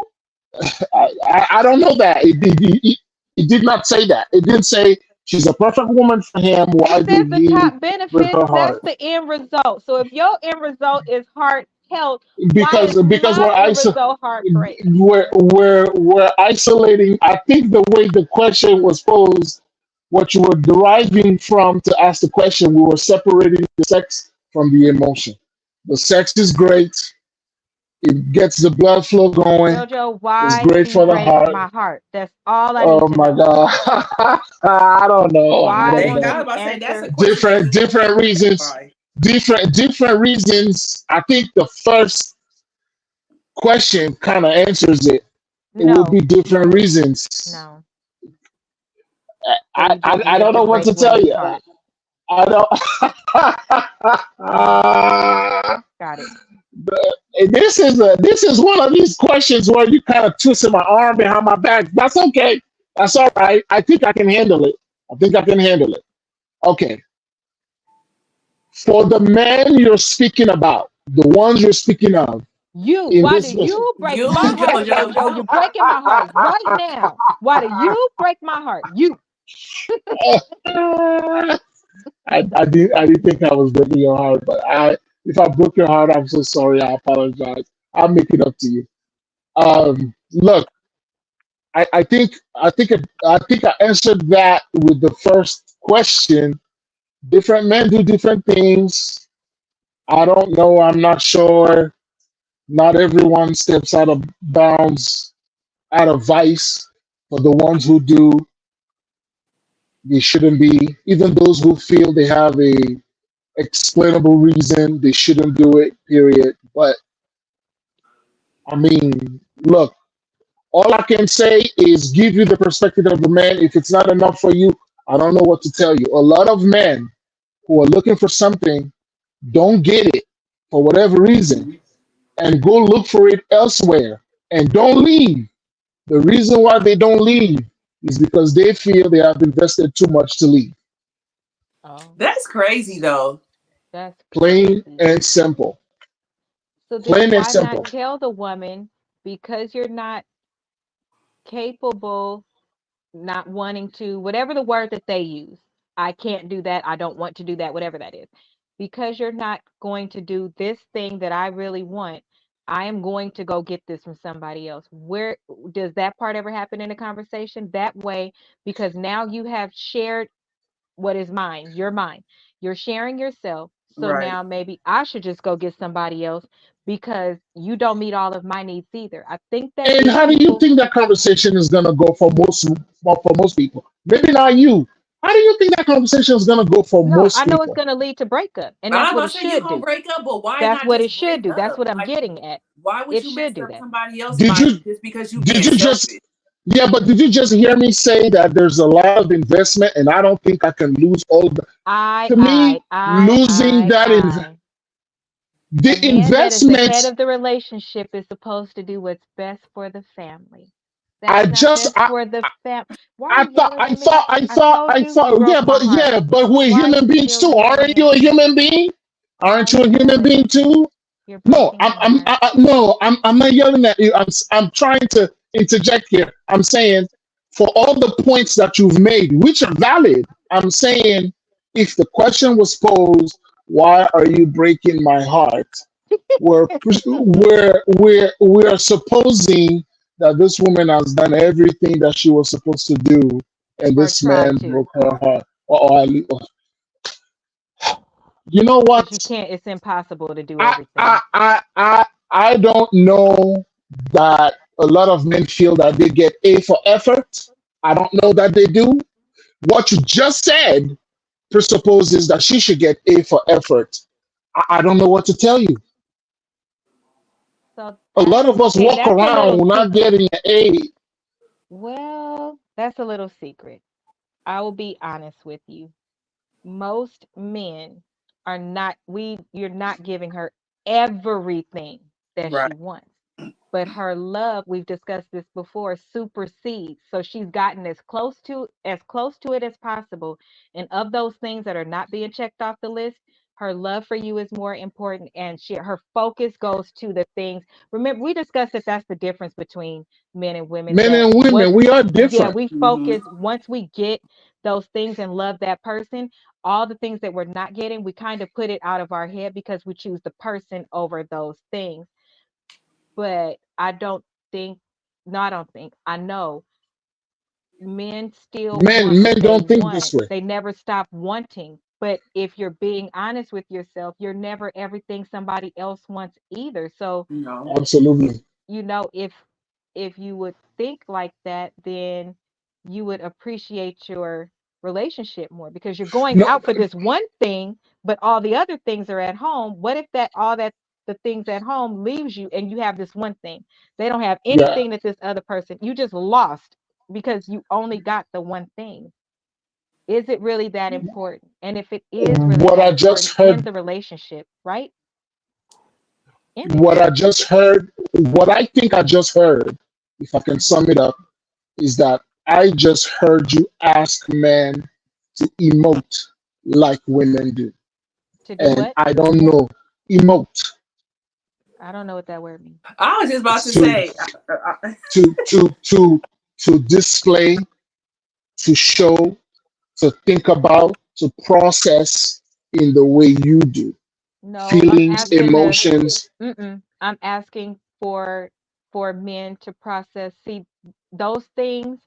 I don't know that it did not say that. It didn't say she's a perfect woman for him. It Why says did the he top break benefits. her That's heart? the end result. So if your end result is heart health, why is Because my end result heartbreak? we're isolating. I think the way the question was posed what you were deriving from to ask the question, we were separating the sex from the emotion. The sex is great. It gets the blood flow going. Jojo, It's why great she for the break heart. my heart? That's all I need Oh to my know. God. I don't know. I Why don't They won't know. got she about to say that's answer? a question that Different you need to different reasons. clarify. Different reasons. I think the first question kind of answers it. It would be No, different reasons. no. So you just I live don't to know what break to tell women's you. hearts. I don't. Mm, got it. This is one of these questions where you kind of twisting my arm behind my back. That's okay. That's all right. I think I can handle it. I think I can handle it. Okay. For the men you're speaking about, the ones you're speaking of in Why do this. you break You, my heart, JoJo, Jojo? You're you. breaking my heart right now. Why do you break my heart? You. I didn't think I was breaking your heart, but if I broke your heart, I'm so sorry. I apologize. I'll make it up to you. Look, I think I answered that with the first question. Different men do different things. I don't know. I'm not sure. Not everyone steps out of bounds, out of vice. For the ones who do, they shouldn't be. Even those who feel they have a explainable reason, they shouldn't do it. Period. But I mean, look. All I can say is give you the perspective of the man. If it's not enough for you, I don't know what to tell you. A lot of men who are looking for something don't get it for whatever reason Mhm. and go look for it elsewhere and don't leave. The reason why they don't leave is because they feel they have invested too much to leave. Oh, That's crazy though. that's Plain crazy. and simple. So then Plain and why simple. not tell the woman because you're not capable, not wanting to, whatever the word that they use. I can't do that. I don't want to do that, whatever that is. Because you're not going to do this thing that I really want, I am going to go get this from somebody else. Where does that part ever happen in a conversation? That way, because now you have shared what is mine, your mine. You're sharing yourself. So Right. now maybe I should just go get somebody else because you don't meet all of my needs either. I think that And if how do you people, think that conversation is gonna go for most people? Maybe not you. How do you think that conversation is gonna go for no, I most know it's people? going to lead to breakup, and that's I'm what about it to say you should gonna do. break up, but why That's not what it just should break do. That's up? what I'm Like, getting at. why would It you should mess do up that. somebody else's Did life you just because you did being you just selfish? yeah, but did you just hear me say that there's a lot of investment and I don't think I can lose all of the I, to I, me, I, losing I, that I. the A man that is the head investments of the relationship is supposed to do what's best for the family. I That's not just best for the fam. Why are you yelling at me? I told you you broke my heart. yeah, but we're Why are human you beings still too. yelling Aren't you at a me? human being? Why are Aren't you you a human yelling being at me? too? You're No, breaking my heart. no, I'm not yelling at you. I'm trying to interject here. I'm saying for all the points that you've made, which are valid, I'm saying if the question was posed, why are you breaking my heart? We're supposing that this woman has done everything that she was supposed to do, and Or this try man to. broke her heart. You know Because what? you can't, it's impossible to do I, I everything. I I I don't know that a lot of men feel that they get A for effort. I don't know that they do. What you just said presupposes that she should get A for effort. I don't know what to tell you. So A that's lot of us okay. walk That's a little around not secret. getting an A. Well, that's a little secret. I will be honest with you. Most men are not, you're not giving her everything that Right. she wants. But her love, we've discussed this before, supersedes. So she's gotten as close to it as possible. And of those things that are not being checked off the list, her love for you is more important, and her focus goes to the things. Remember, we discussed that that's the difference between men and women. Men That and women, once, we are yeah, different. we Hmm. focus once we get those things and love that person. All the things that we're not getting, we kind of put it out of our head because we choose the person over those things. But I don't think, no, I don't think, I know Men still want Men what they don't think want. this way. They never stop wanting. But if you're being honest with yourself, you're never everything somebody else wants either. So, No. Absolutely. if you would think like that, then you would appreciate your relationship more because you're going No, out for this one thing, but all the other things are at home. What if that all that the things at home leaves you and you have this one thing? They don't have yeah. anything that this other person, you just lost because you only got the one thing. Is it really that important? And if it is really What that I important, just end heard, the relationship, right? End it. what I just heard, what I think I just heard, if I can Hmm. sum it up, is that I just heard you ask men to emote like women do. To do And what? I don't know, emote, I don't know what that word means. I was just about to to say, to to to to display, to show, to think about, to process in the way you do. No, I'm Feelings, asking the emotions. I'm asking for men to process. See, those things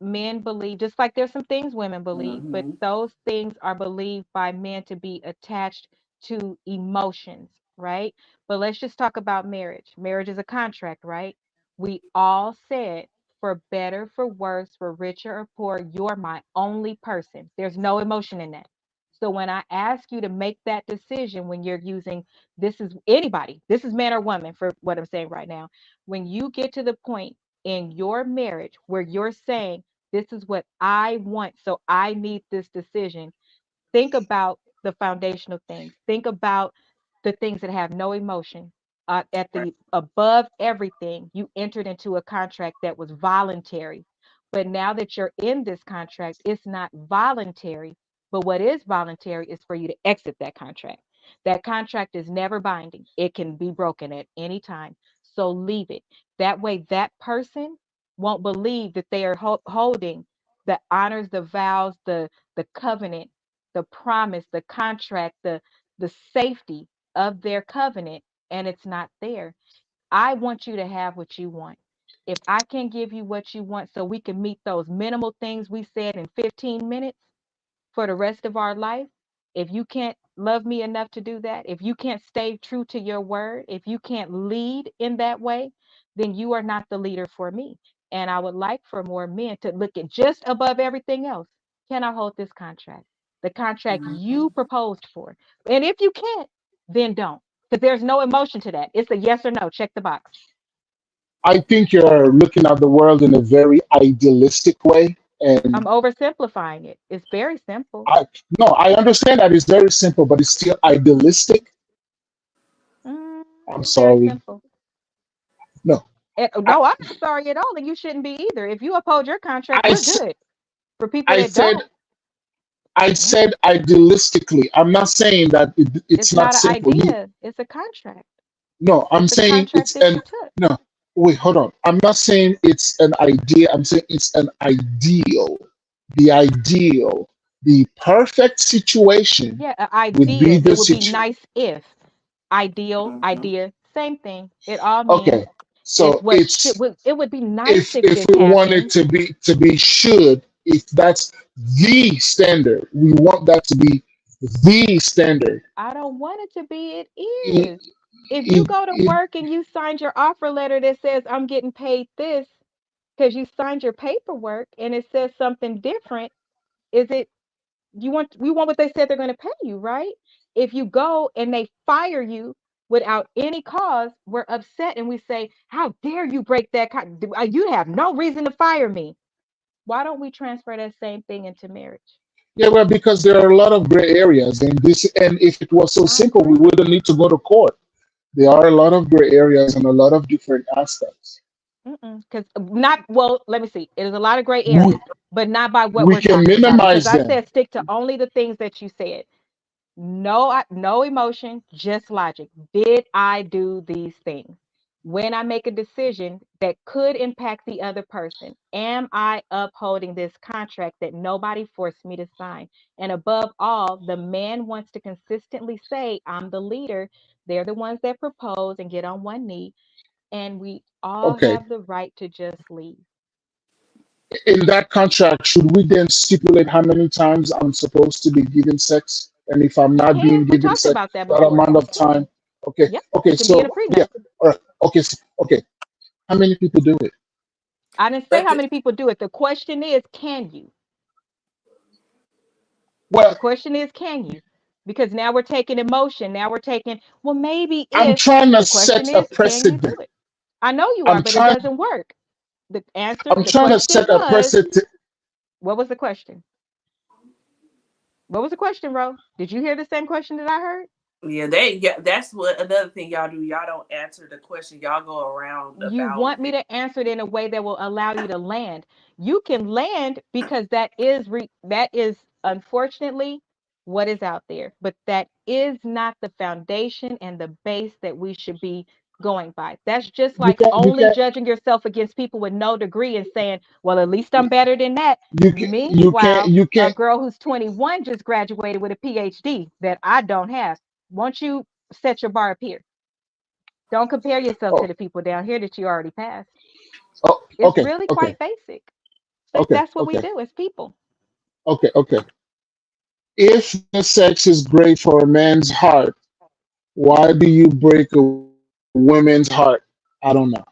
men believe, just like there's some things women believe, but mm-hmm. those things are believed by men to be attached to emotions, right? But let's just talk about marriage. Marriage is a contract, right? We all said, for better, for worse, for richer or poor, you're my only person. There's no emotion in that. So when I ask you to make that decision, when you're using this is anybody, this is man or woman for what I'm saying right now. When you get to the point in your marriage where you're saying, this is what I want. So I need this decision. Think about the foundational things. Think about the things that have no emotion. At Right. the above everything, you entered into a contract that was voluntary. But now that you're in this contract, it's not voluntary. But what is voluntary is for you to exit that contract. That contract is never binding, it can be broken at any time. So leave it. That way, that person won't believe that they are holding the honors, the vows, the covenant, the promise, the contract, the safety of their covenant, and it's not there. I want you to have what you want. If I can give you what you want so we can meet those minimal things we said in 15 minutes, for the rest of our life, if you can't love me enough to do that, if you can't stay true to your word, if you can't lead in that way, then you are not the leader for me. And I would like for more men to look at just above everything else. Can I hold this contract? The contract you Mm-hmm. proposed for. And if you can't, then don't. Because there's no emotion to that. It's a yes or no. Check the box. I think you're looking at the world in a very idealistic way. I'm And oversimplifying it. It's very simple. I no, I understand that it's very simple, but it's still idealistic. Mm, I'm it's very sorry. simple. No, I, No, I'm not sorry at all, and you shouldn't be either. If you uphold your contract, I, we're s- good. For people I that said don't, I mm, said idealistically. I'm not saying that it's it's not not an simple. idea. It's a contract. No, I'm It's a saying contract it's that an you took. no. Wait, hold on. I'm not saying it's an idea. I'm saying it's an ideal. The ideal, the perfect situation Yeah, an would be idea. It the would be situ. nice if. Ideal, Mm-hmm. idea, same thing. It all means Okay, it's so what should. It would be nice if if this we want it happened. to be should, if that's the standard, we want that to be the standard. I don't want it to be. It I- is. If you go to I- work and you signed your offer letter that says I'm getting paid this because you signed your paperwork and it says something different, is it you want we want what they said they're going to pay you, right? If you go and they fire you without any cause, we're upset and we say, how dare you break that you have no reason to fire me. Why don't we transfer that same thing into marriage? Yeah, well, because there are a lot of gray areas in this, and if it was so I simple, we agree. wouldn't need to go to court. There are a lot of gray areas and a lot of different aspects. Because not well, let me see. It is a lot of gray We, areas, but not by what we we're can talking about. Because minimize I them. said stick to only the things that you said. No, no emotion, just logic. Did I do these things? When I make a decision that could impact the other person, am I upholding this contract that nobody forced me to sign? And above all, the man wants to consistently say, I'm the leader. They're the ones that propose and get on one knee. And we all Okay, have the right to just leave. in that contract, should we then stipulate how many times I'm supposed to be given sex? And if I'm You not can. being We given talked sex, about that that before. amount of You can. time? Okay, Yep. okay, It can be in a so yeah, prenup. all right, okay, okay. How many people do it? I didn't say But how many people do it. The question is, can you? The Well, question is, can you? Because now we're taking emotion. Now we're taking, well, maybe I'm if. trying to The question set a is, can you do precedent. it? I know you are, I'm but it trying, doesn't work. The answer, I'm the trying to question set a was, precedent. what was the question? What was the question, Ro? Did you hear the same question that I heard? yeah, that's what another thing y'all do. Y'all don't answer the question. Y'all go around You about want me it. to answer it in a way that will allow you to land. You can land because that is unfortunately what is out there, but that is not the foundation and the base that we should be going by. That's just You like can't, you only can't, judging yourself against people with no degree and saying, well, at least I'm better than that. Meanwhile, you a can't. girl who's 21 just graduated with a PhD that I don't have. Won't you set your bar up here? Don't compare yourself Oh, to the people down here that you already passed. oh, It's okay, really okay, quite basic, but okay, that's what we okay, do as people. okay, okay. If the sex is great for a man's heart, why do you break a woman's heart? I don't know.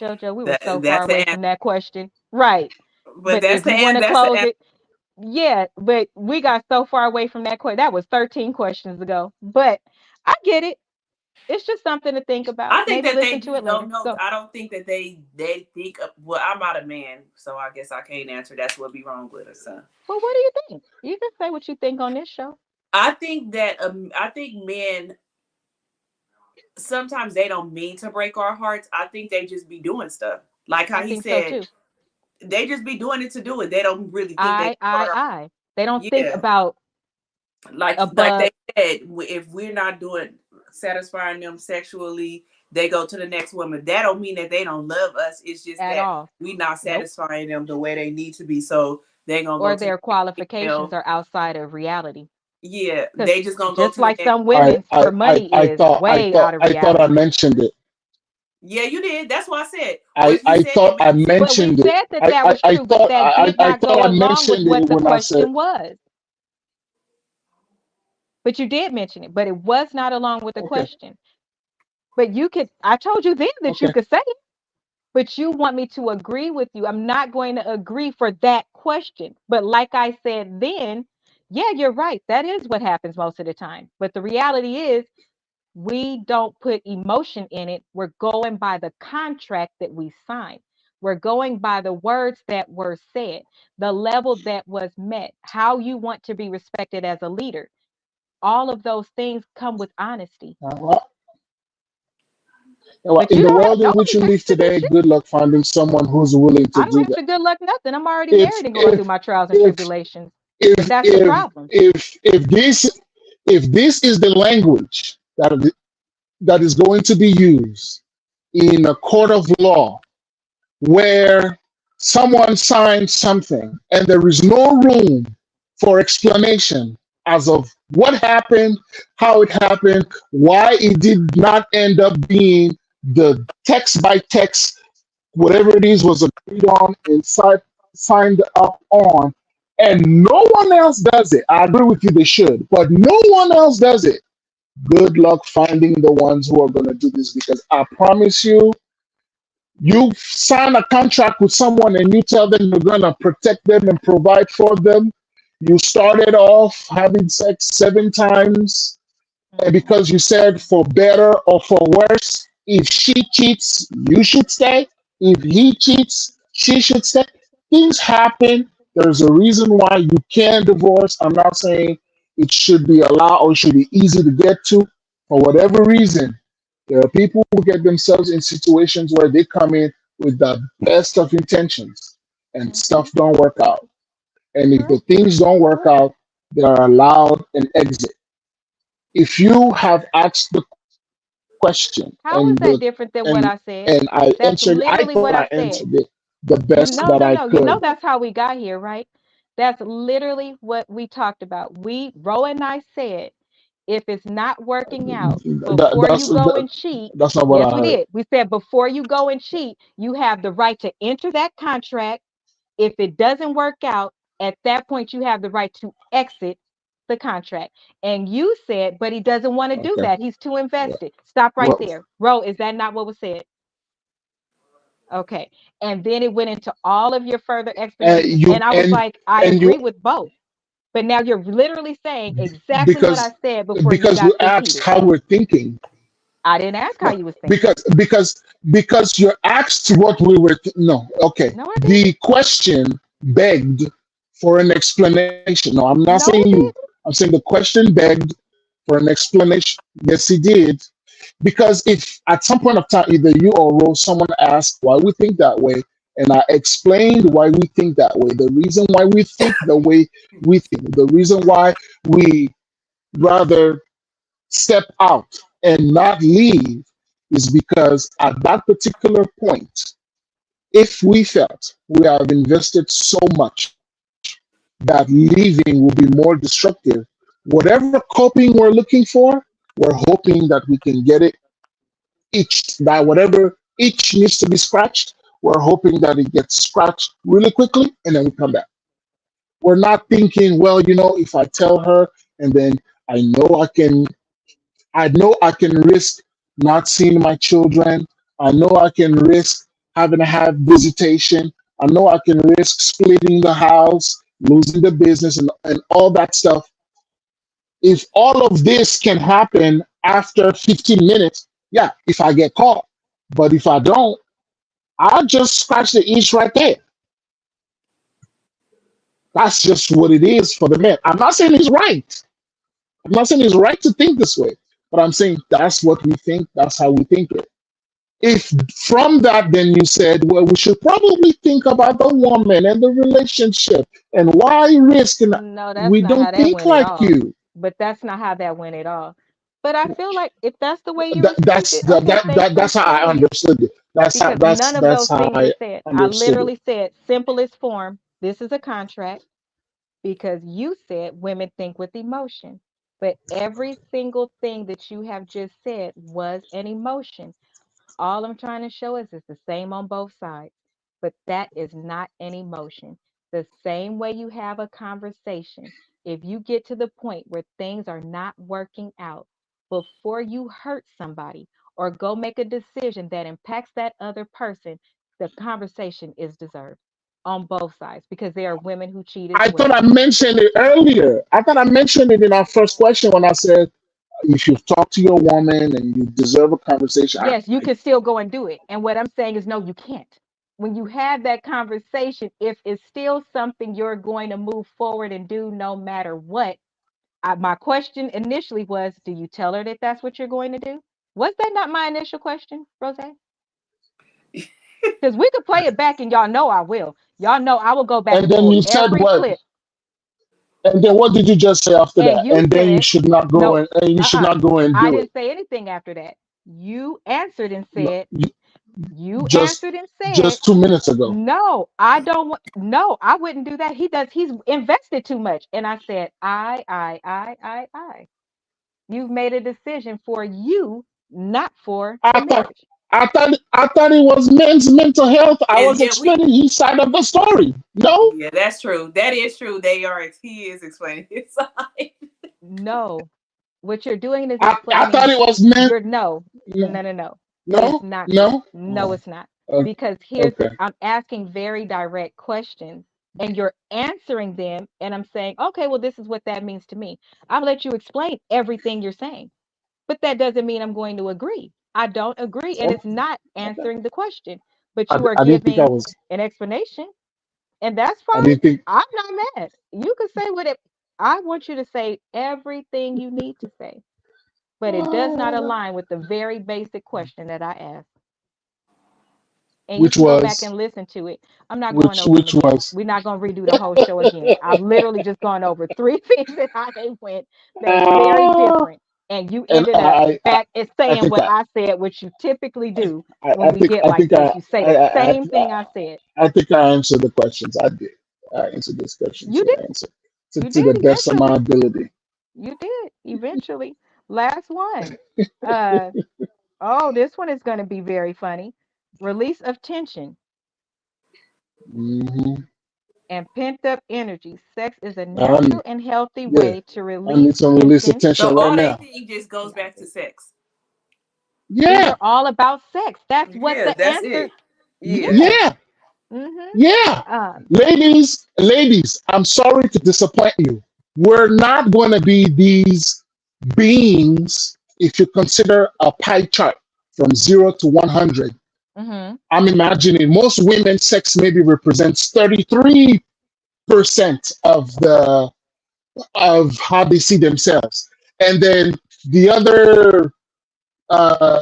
Jojo, we were so far That's the away answer. from that question. Right. But But that's if the you want answer. to That's the close answer. it, yeah, but we got so far away from that question. That was 13 questions ago. But I get it. It's just something to think about. I think Maybe that listen they to just it later. don't know. Go. I don't think that they think. Well, I'm not a man, so I guess I can't answer. That's what be wrong with us. Son. Well, what do you think? You can say what you think on this show. I think men sometimes they don't mean to break our hearts. I think they just be doing stuff. Like how I he think so said, too. they just be doing it to do it. They don't really think they hurt our. I. They don't think Yeah, about like above. they said, if we're not doing satisfying them sexually, they go to the next woman. That don't mean that they don't love us. It's just At that all. we not Nope. satisfying them the way they need to be. So they gonna go Or to the their next qualifications female. are outside of reality. Yeah, Because they just gonna go just to the like next. some women's for money I is thought way out of I thought I reality. mentioned it. Yeah, you did. That's why I said what he I said. thought It I made sense. But we mentioned it. said that that was true, but that did I not thought go I along with mentioned what it the when I said question was. But you did mention it, but it was not along with the okay, question. But you could, I told you then that you okay. could say it, but you want me to agree with you. I'm not going to agree for that question. But like I said then, yeah, you're right. That is what happens most of the time. But the reality is, we don't put emotion in it. We're going by the contract that we signed. We're going by the words that were said, the level that was met, how you want to be respected as a leader. All of those things come with honesty. Well, well, But in you the don't have world in which nobody you live answer this today, shit. good luck finding someone who's willing to I don't do have that. to good luck nothing. I'm already If married and going through if my trials and if tribulations. But if that's the if problem. if this is the language that is going to be used in a court of law where someone signs something and there is no room for explanation as of what happened, how it happened, why it did not end up being the text by text, whatever it is was agreed on and signed up on, and no one else does it. I agree with you, they should, but no one else does it. Good luck finding the ones who are going to do this because I promise you, you sign a contract with someone and you tell them you're going to protect them and provide for them. You started off having sex 7 times, and Mhm. because you said for better or for worse, if she cheats, you should stay. If he cheats, she should stay. Things happen. There's a reason why you can divorce. I'm not saying it should be allowed or it should be easy to get to. For whatever reason, there are people who get themselves in situations where they come in with the best of intentions and Mhm. stuff don't work out. And if True. the things don't work True. out, they are allowed an exit. If you have asked the question How is that different than what and I said? and I That's answered, I literally thought what I I said. answered it the best that I You know could. that's how we got here, right? That's literally what we talked about. Ro and I said, If it's not working out That, before you go and cheat, that's not what yes, I we heard. did. We said before you go and cheat, you have the right to enter that contract. If it doesn't work out, at that point, you have the right to exit the contract. And you said, but he doesn't want to do Okay. that. He's too invested. Stop right Well, there. Ro, is that not what was said? Okay. And then it went into all of your further and explanations. you And I was like, I and you agree with both. But now you're literally saying exactly what I because said before you because you got through asked heated. how we're thinking. I didn't ask how No, you was thinking. because you asked what we were. No, okay. No, I didn't. The question begged for an explanation. No, I'm not saying No, you. it did. I'm saying the question begged for an explanation. Yes, he did. Because if at some point of time, either you or Rose, someone asked why we think that way, and I explained why we think that way, the reason why we think the way we think, the reason why we rather step out and not leave is because at that particular point, if we felt we have invested so much that leaving will be more destructive, whatever coping we're looking for, we're hoping that we can get it each, that whatever each needs to be scratched, we're hoping that it gets scratched really quickly and then we come back. We're not thinking, well, if I tell her and then I know I can I can risk not seeing my children. I know I can risk having to have visitation. I know I can risk splitting the house, losing the business, and all that stuff. If all of this can happen after 15 minutes, yeah, if I get caught. But if I don't, I'll just scratch the itch right there. That's just what it is for the man. I'm not saying he's right. I'm not saying it's right to think this way, but I'm saying that's what we think. That's how we think it. If from that, then you said, well, we should probably think about the woman and the relationship and why risk. And No, that's we not how don't that think went at like all. you. But that's not how that went at all. But I feel like if that's the way you received That's it, okay, thanks for that's how I explaining it. understood it. Because none of That's those how things I were said. I understood it. literally said, simplest form, this is a contract because you said women think with emotion. But every single thing that you have just said was an emotion. All I'm trying to show is it's the same on both sides, but that is not an emotion. The same way you have a conversation, if you get to the point where things are not working out, before you hurt somebody or go make a decision that impacts that other person, the conversation is deserved on both sides because there are women who cheat as I thought I well. mentioned it earlier. I thought I mentioned it in our first question when I said, if you've talked to your woman and you deserve a conversation. Yes, you can still go and do it. And what I'm saying is, no, you can't. When you have that conversation, if it's still something you're going to move forward and do no matter what, my question initially was, do you tell her that that's what you're going to do? Was that not my initial question, Rose? Because we could play it back and y'all know I will. Y'all know I will go back And and then pull you said every what? clip. And then what did you just say after And that? you And then you said, should not go no, and you should uh-uh. not go and I do it. didn't say anything after that. You answered and No, said, you just answered and said, 2 minutes ago. no, I don't want, no, I wouldn't do that. He does, he's invested too much. And I said, I. You've made a decision for you, not for the I thought marriage. I thought it was men's mental health. I And was yeah, we explaining his side of the story. No, yeah, that's true. That is true. He is explaining his side. No, what you're doing is I thought explaining it was men. you're no, No, no. It's no, not true. no. No, Oh, it's not. okay. Because Okay. I'm asking very direct questions and you're answering them. And I'm saying, okay, well, this is what that means to me. I'll let you explain everything you're saying, but that doesn't mean I'm going to agree. I don't agree. And it's not Okay. answering the question, but you are I didn't think I giving was. an explanation. And that's I fine. didn't think. I'm not mad. You can say what it, I want you to say everything you need to say, but it does not Uh, align with the very basic question that I asked. And you which can go back was and listen to it. I'm not going over them which again. was. We're not going to redo the whole show again. I've literally just gone over three things that I went that's very Uh, different. And you and ended up back at I saying think what I said, which you typically do when we get I like think this. You say the same thing I said. I think I answered the questions. I did. I answered those questions. You So did. I answered You to the did best of my eventually. ability. You did. Eventually. Last one. Uh oh, this one is going to be very funny. Release of tension Hmm. and pent up energy. Sex is a I need, natural and healthy yeah, way to I need release some release tension. attention So right all they now. think just goes Yeah, back to sex. these Yeah, are all about sex. That's what Yeah, the that's answer. it. Yeah. Yeah. yeah, Mhm. yeah. Um Ladies, I'm sorry to disappoint you. We're not going to be these beings if you consider a pie chart from 0 to 100. mhm. I'm imagining most women sex maybe represents 33% of the of how they see themselves. And then the other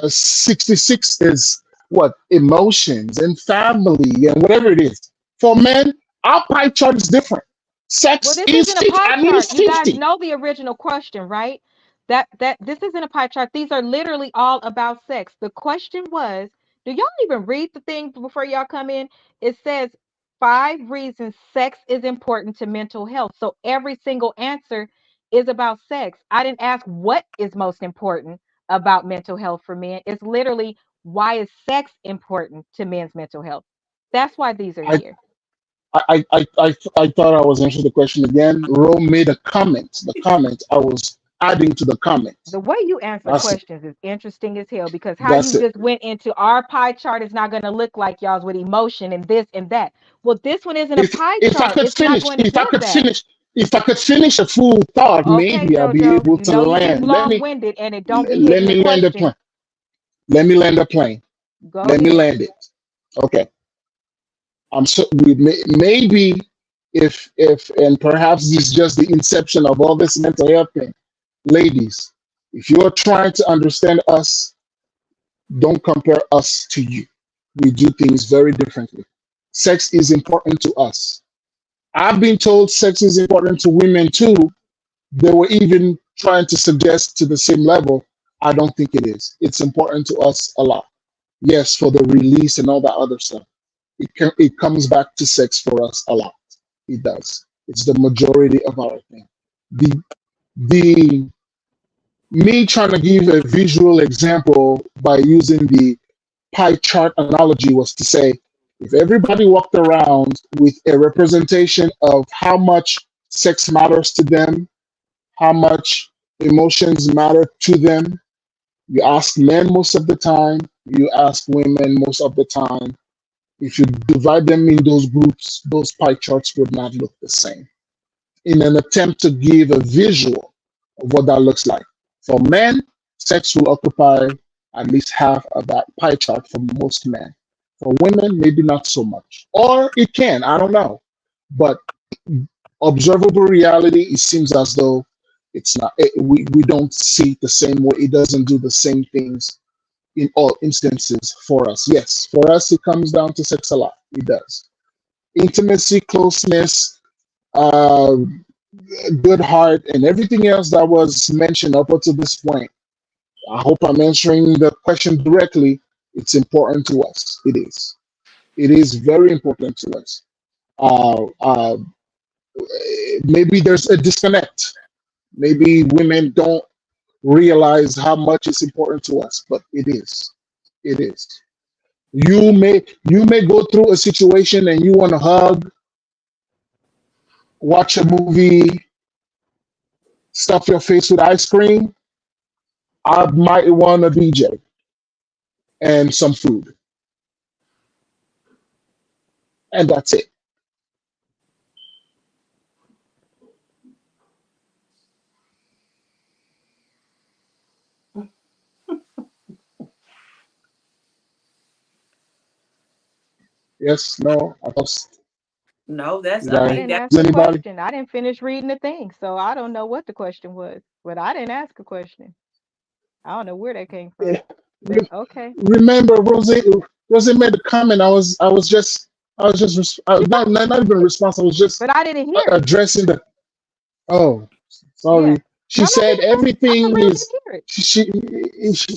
66 is what? Emotions and family and whatever it is. For men, our pie chart is different. Well, Sex this is isn't a pie at chart. least You guys 50. know the original question, right? That this isn't a pie chart. These are literally all about sex. The question was, do y'all even read the thing before y'all come in? It says 5 reasons sex is important to mental health. So every single answer is about sex. I didn't ask what is most important about mental health for men. It's literally why is sex important to men's mental health? That's why these are I, here. I thought I was answering the question again. Rome made a comment. The comment I was adding to the comment. The way you answer That's it. questions is interesting as hell because how you That's it. just went into our pie chart is not going to look like y'all's with emotion and this and that. Well, this one isn't a pie If I chart. could It's not finish, going to give that. if I could finish a full thought, Okay, maybe I'll be Jojo, able you to know you be land. long-winded and it don't be Let hitting the me land the question. plane. Let me land the plane. Go Let me ahead. land it. Okay. Maybe if and perhaps this is just the inception of all this mental health thing. Ladies, if you're trying to understand us, don't compare us to you. We do things very differently. Sex is important to us. I've been told sex is important to women too. They were even trying to suggest to the same level. I don't think it is. It's important to us a lot. Yes, for the release and all that other stuff. It comes back to sex for us a lot. It does. It's the majority of our thing. The the me trying to give a visual example by using the pie chart analogy was to say if everybody walked around with a representation of how much sex matters to them, how much emotions matter to them, you ask men most of the time, you ask women most of the time. If you divide them in those groups, those pie charts would not look the same. In an attempt to give a visual of what that looks like. For men, sex will occupy at least half of that pie chart for most men. For women, maybe not so much. Or it can, I don't know. But observable reality, it seems as though it's not, we don't see it the same way. It doesn't do the same things in all instances for us. Yes, for us, it comes down to sex a lot. It does. Intimacy, closeness, uh, good heart, and everything else that was mentioned up until this point. I hope I'm answering the question directly. It's important to us. It is. It is very important to us. Uh, uh, Maybe there's a disconnect. Maybe women don't realize how much it's important to us, but it is. It is. You may go through a situation and you want to hug, watch a movie, stuff your face with ice cream. I might want a BJ and some food, and that's it. Yes, no, I lost. No, that's Did I I I mean didn't that ask lose a anybody? question. I didn't finish reading the thing, so I don't know what the question was. But I didn't ask a question. I don't know where that came from. Yeah. But okay. Remember, Rosie made a comment. She not probably even did, responsible. I was just but I didn't hear it. addressing the. Oh, Yeah. sorry. No, She no, said you're fine. I for everything real is. didn't hear it.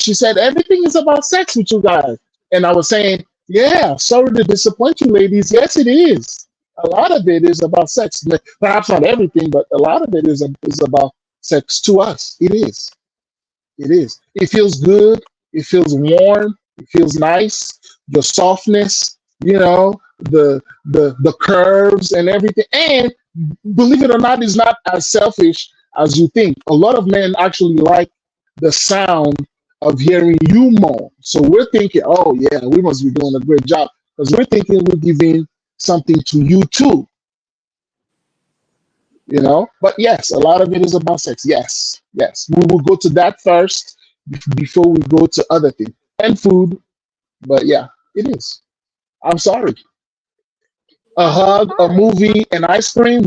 She said everything is about sex with you guys, and I was saying, yeah, sorry to disappoint you, ladies. Yes, it is. A lot of it is about sex. Perhaps not everything, but a lot of it is about sex to us. It is. It is. It feels good. It feels warm. It feels nice. The softness, the curves and everything. And believe it or not, it's not as selfish as you think. A lot of men actually like the sound of hearing you moan. So we're thinking, oh yeah, we must be doing a great job because we're thinking we're giving something to you too. But yes, a lot of it is about sex. Yes, yes, we will go to that first before we go to other things and food. But yeah, it is. I'm sorry. A I'm not hug, a sorry. movie, an ice cream.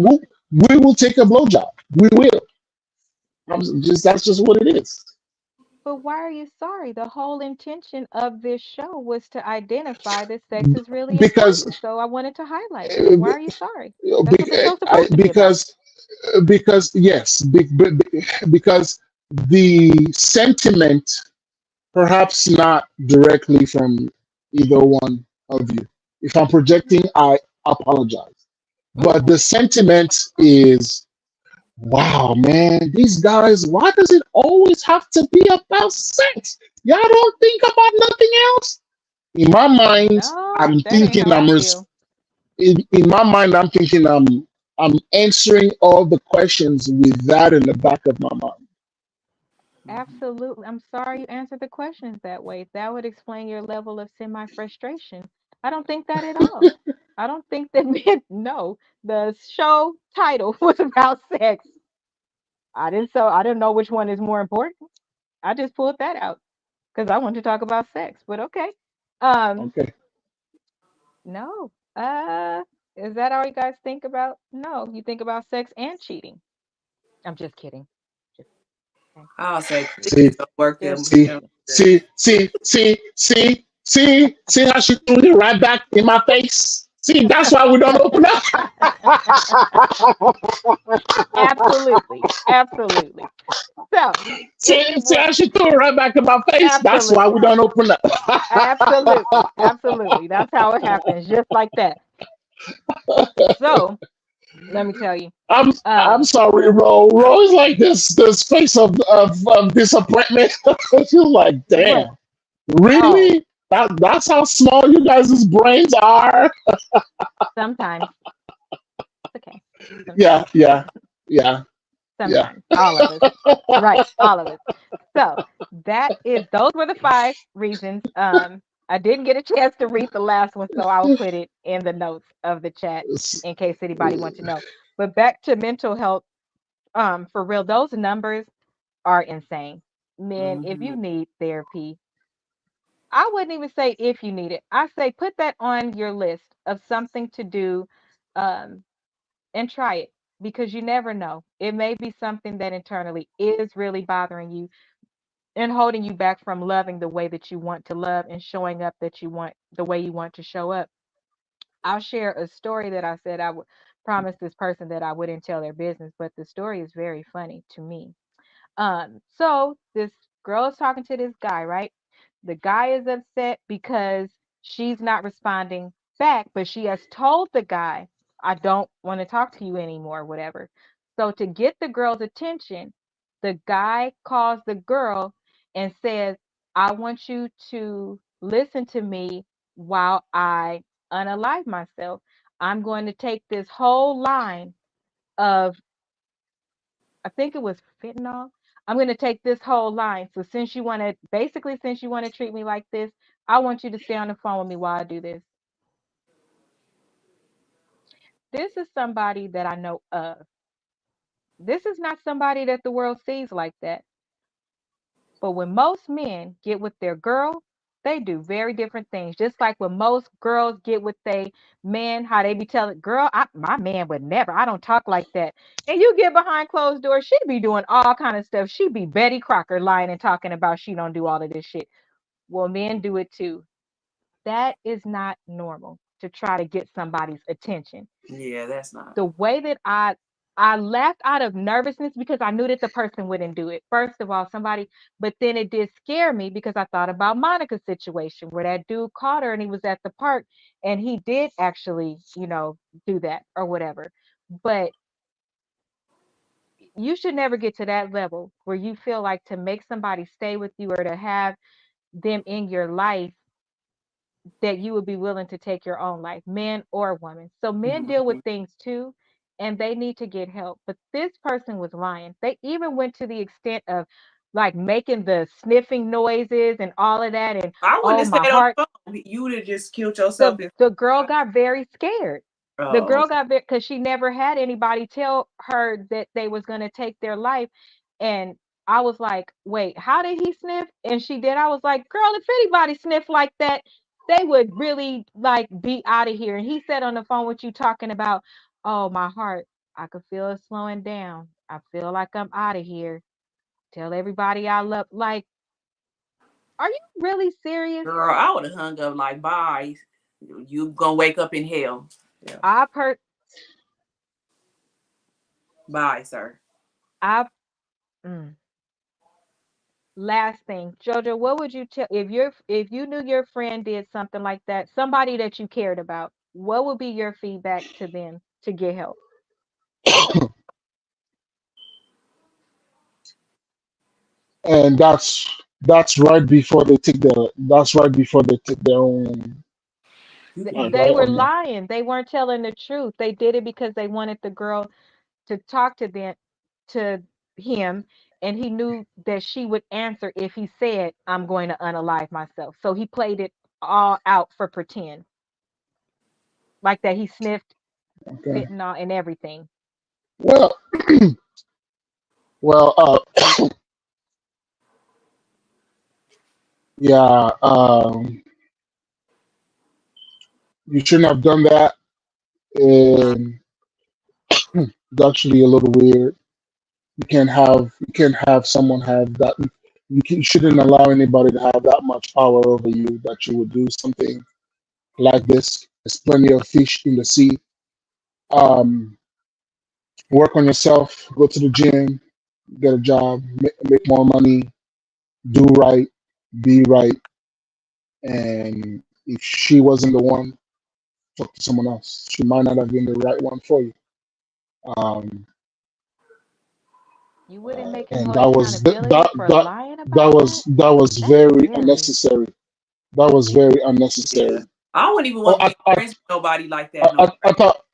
We will take a blowjob. We will. That's just what it is. But why are you sorry? The whole intention of this show was to identify that sex is really Because important. So I wanted to highlight it. uh, Why are you sorry? That's what the show's supposed to be about. because yes, because the sentiment, perhaps not directly from either one of you. If I'm projecting, I apologize. But the sentiment is, wow, man, these guys, why does it always have to be about sex? Y'all don't think about nothing else? In my mind, No, I'm that ain't thinking how I feel. in my mind, I'm thinking I'm answering all the questions with that in the back of my mind. Absolutely. I'm sorry you answered the questions that way. That would explain your level of semi-frustration. I don't think that at all. I don't think that no, the show title was about sex. I didn't know which one is more important. I just pulled that out because I wanted to talk about sex. But okay. Um, Okay. no. Is that all you guys think about? No, you think about sex and cheating. I'm just kidding. Just okay. I'll say, please See, don't work Just them. see, them see, see, see, see, see how she threw it right back in my face. See, that's why we don't open up. absolutely. Absolutely. So, See well, how she threw it right back in my face. That's why we absolutely. don't open up. Absolutely. Absolutely. That's how it happens, just like that. So, let me tell you. I'm Um, sorry, Ro. Ro is like this face of disappointment. She's like, what? damn, Oh, really? That's how small you guys' brains are. sometimes. Okay. Yeah, Sometimes. yeah, yeah, yeah. Sometimes. All of us. Right. All of us. So those were the five reasons. I didn't get a chance to read the last one, so I'll put it in the notes of the chat in case anybody wants to know. But back to mental health, for real, those numbers are insane. Men, if you hmm need therapy, I wouldn't even say if you need it. I say put that on your list of something to do, um, and try it because you never know. It may be something that internally is really bothering you and holding you back from loving the way that you want to love and showing up that you want the way you want to show up. I'll share a story that I said I would promise this person that I wouldn't tell their business, but the story is very funny to me. So this girl is talking to this guy, right? The guy is upset because she's not responding back, but she has told the guy, I don't want to talk to you anymore, whatever. So to get the girl's attention, the guy calls the girl and says, I want you to listen to me while I unalive myself. I'm going to take this whole line of I think it was fentanyl. I'm going to take this whole line. So since you want to treat me like this, I want you to stay on the phone with me while I do this. This is somebody that I know of. This is not somebody that the world sees like that. But when most men get with their girl, they do very different things. Just like when most girls get with a man, how they be telling, girl, my man would never. I don't talk like that. And you get behind closed doors, she be doing all kind of stuff. She be Betty Crocker lying and talking about she don't do all of this shit. Well, men do it too. That is not normal to try to get somebody's attention. Yeah, that's not. The way that I laughed out of nervousness because I knew that the person wouldn't do it. First of all, somebody, but then it did scare me because I thought about Monica's situation where that dude caught her and he was at the park and he did actually, do that or whatever. But you should never get to that level where you feel like to make somebody stay with you or to have them in your life that you would be willing to take your own life, men or women. So men deal with Mhm. things too, and they need to get help. But this person was lying. They even went to the extent of like making the sniffing noises and all of that. And I wouldn't oh, have my stayed on heart, the phone. You would have just killed yourself. the girl got very scared. The Oh, girl got very because she never had anybody tell her that they was gonna take their life. And I was like, wait, how did he sniff? And she did. I was like, girl, if anybody sniffed like that, they would really like be out of here. And he said on the phone, what you talking about? Oh, my heart, I could feel it slowing down. I feel like I'm out of here. Tell everybody I love. Like, are you really serious? girl, I would have hung up like, bye. You gonna wake up in hell. Yeah. I've heard. Bye, sir. I've. Mm. Last thing, Jojo, what would you tell if you knew your friend did something like that, somebody that you cared about, what would be your feedback to them to get help? And that's right before they take their own You life, can't do They right? were Or no? lying. They weren't telling the truth. They did it because they wanted the girl to talk to him, and he knew that she would answer if he said, "I'm going to unalive myself." So he played it all out for pretend, like that he sniffed Okay. fentanyl and everything. Well, well, yeah. You shouldn't have done that, and it's actually a little weird. You can't have someone have that. You shouldn't allow anybody to have that much power over you that you would do something like this. There's plenty of fish in the sea. Um, Work on yourself. Go to the gym. Get a job. Make more money. Do right. Be right. And if she wasn't the one, talk to someone else. She might not have been the right one for you. Um, You wouldn't make him and hold that was accountability for lying that about was that? that was That's very scary. unnecessary. That was very yeah. unnecessary. I wouldn't even Oh, want to be friends with nobody like that no I thought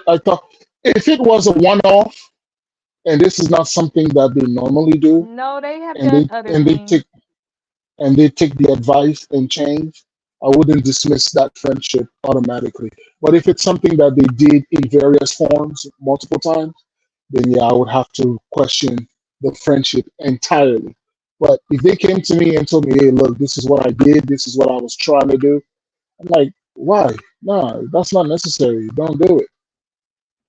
I thought if it was a one-off and this is not something that they normally do, No, they have and done they other and they things. take and they take the advice and change, I wouldn't dismiss that friendship automatically. But if it's something that they did in various forms multiple times, then yeah, I would have to question the friendship entirely. But if they came to me and told me, hey, look, this is what I did, this is what I was trying to do, I'm like, why? No, that's not necessary. Don't do it.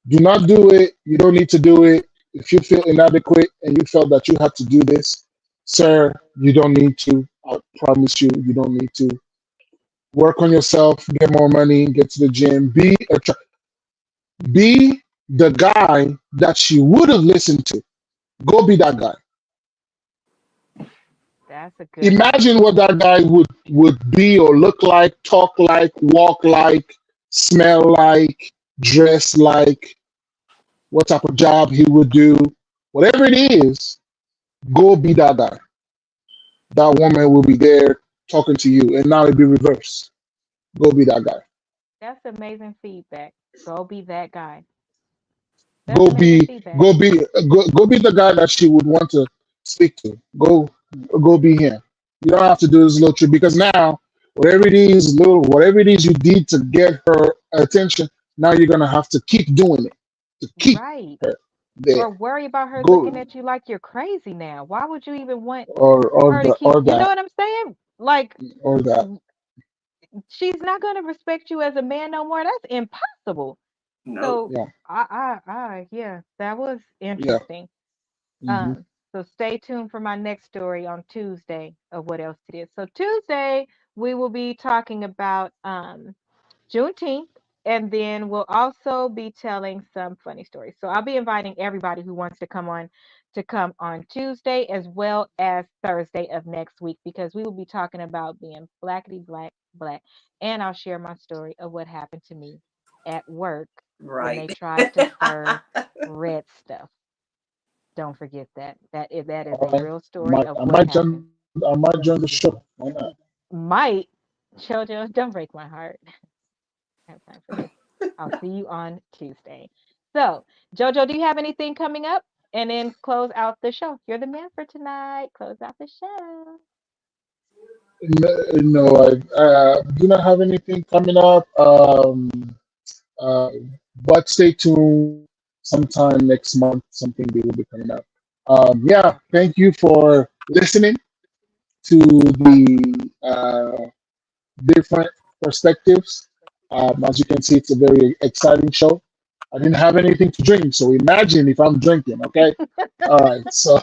Do not do it. You don't need to do it. If you feel inadequate and you felt that you had to do this, sir, you don't need to. I promise you, you don't need to. Work on yourself, get more money, get to the gym, be the guy that she would have listened to. Go be that guy. That's a good one. Imagine what that guy would be or look like, talk like, walk like, smell like, dress like, what type of job he would do, whatever it is. Go be that guy. That woman will be there talking to you, and now it'll be reversed. Go be that guy. That's amazing feedback. Go be that guy. That's Go amazing be feedback. go be the guy that she would want to speak to. Go be him. You don't have to do this little trick because now whatever it is you did to get her attention, now you're gonna have to keep doing it to keep Right. her there. Or worry about her looking Go at you like you're crazy now. Why would you even want or her to the keep, you know what I'm saying? Like, or that. she's not going to respect you as a man no more. That's impossible. no. So, Yeah, yeah, that was yeah. interesting. Hmm. So stay tuned for my next story on Tuesday of what else it is. So Tuesday we will be talking about Juneteenth, and then we'll also be telling some funny stories. So I'll be inviting everybody who wants to come on Tuesday as well as Thursday of next week because we will be talking about being blackity black, and I'll share my story of what happened to me at work when they Right. tried to serve red stuff. Don't forget that. That is a All right. real story of I what might happened. join the show. Why not? Might, Jojo, don't break my heart. I have time for this. I'll see you on Tuesday. So, Jojo, do you have anything coming up? And then close out the show. You're the man for tonight. Close out the show. No, I do not have anything coming up. Uh, but stay tuned. Sometime next month, something big will be coming up. Yeah, thank you for listening to the different perspectives. As you can see, it's a very exciting show. I didn't have anything to drink, so imagine if I'm drinking. Okay, all right. So,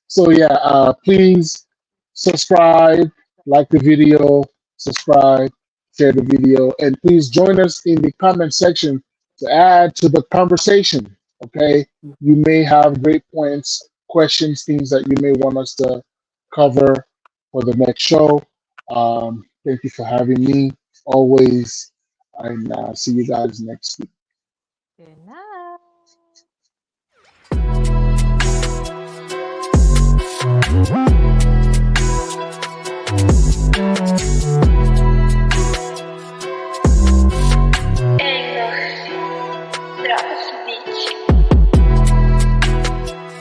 so yeah, please subscribe, like the video, subscribe, share the video, and please join us in the comment section to add to the conversation. Okay, you may have great points, questions, things that you may want us to cover for the next show. Thank you for having me always, and see you guys next week. Good night.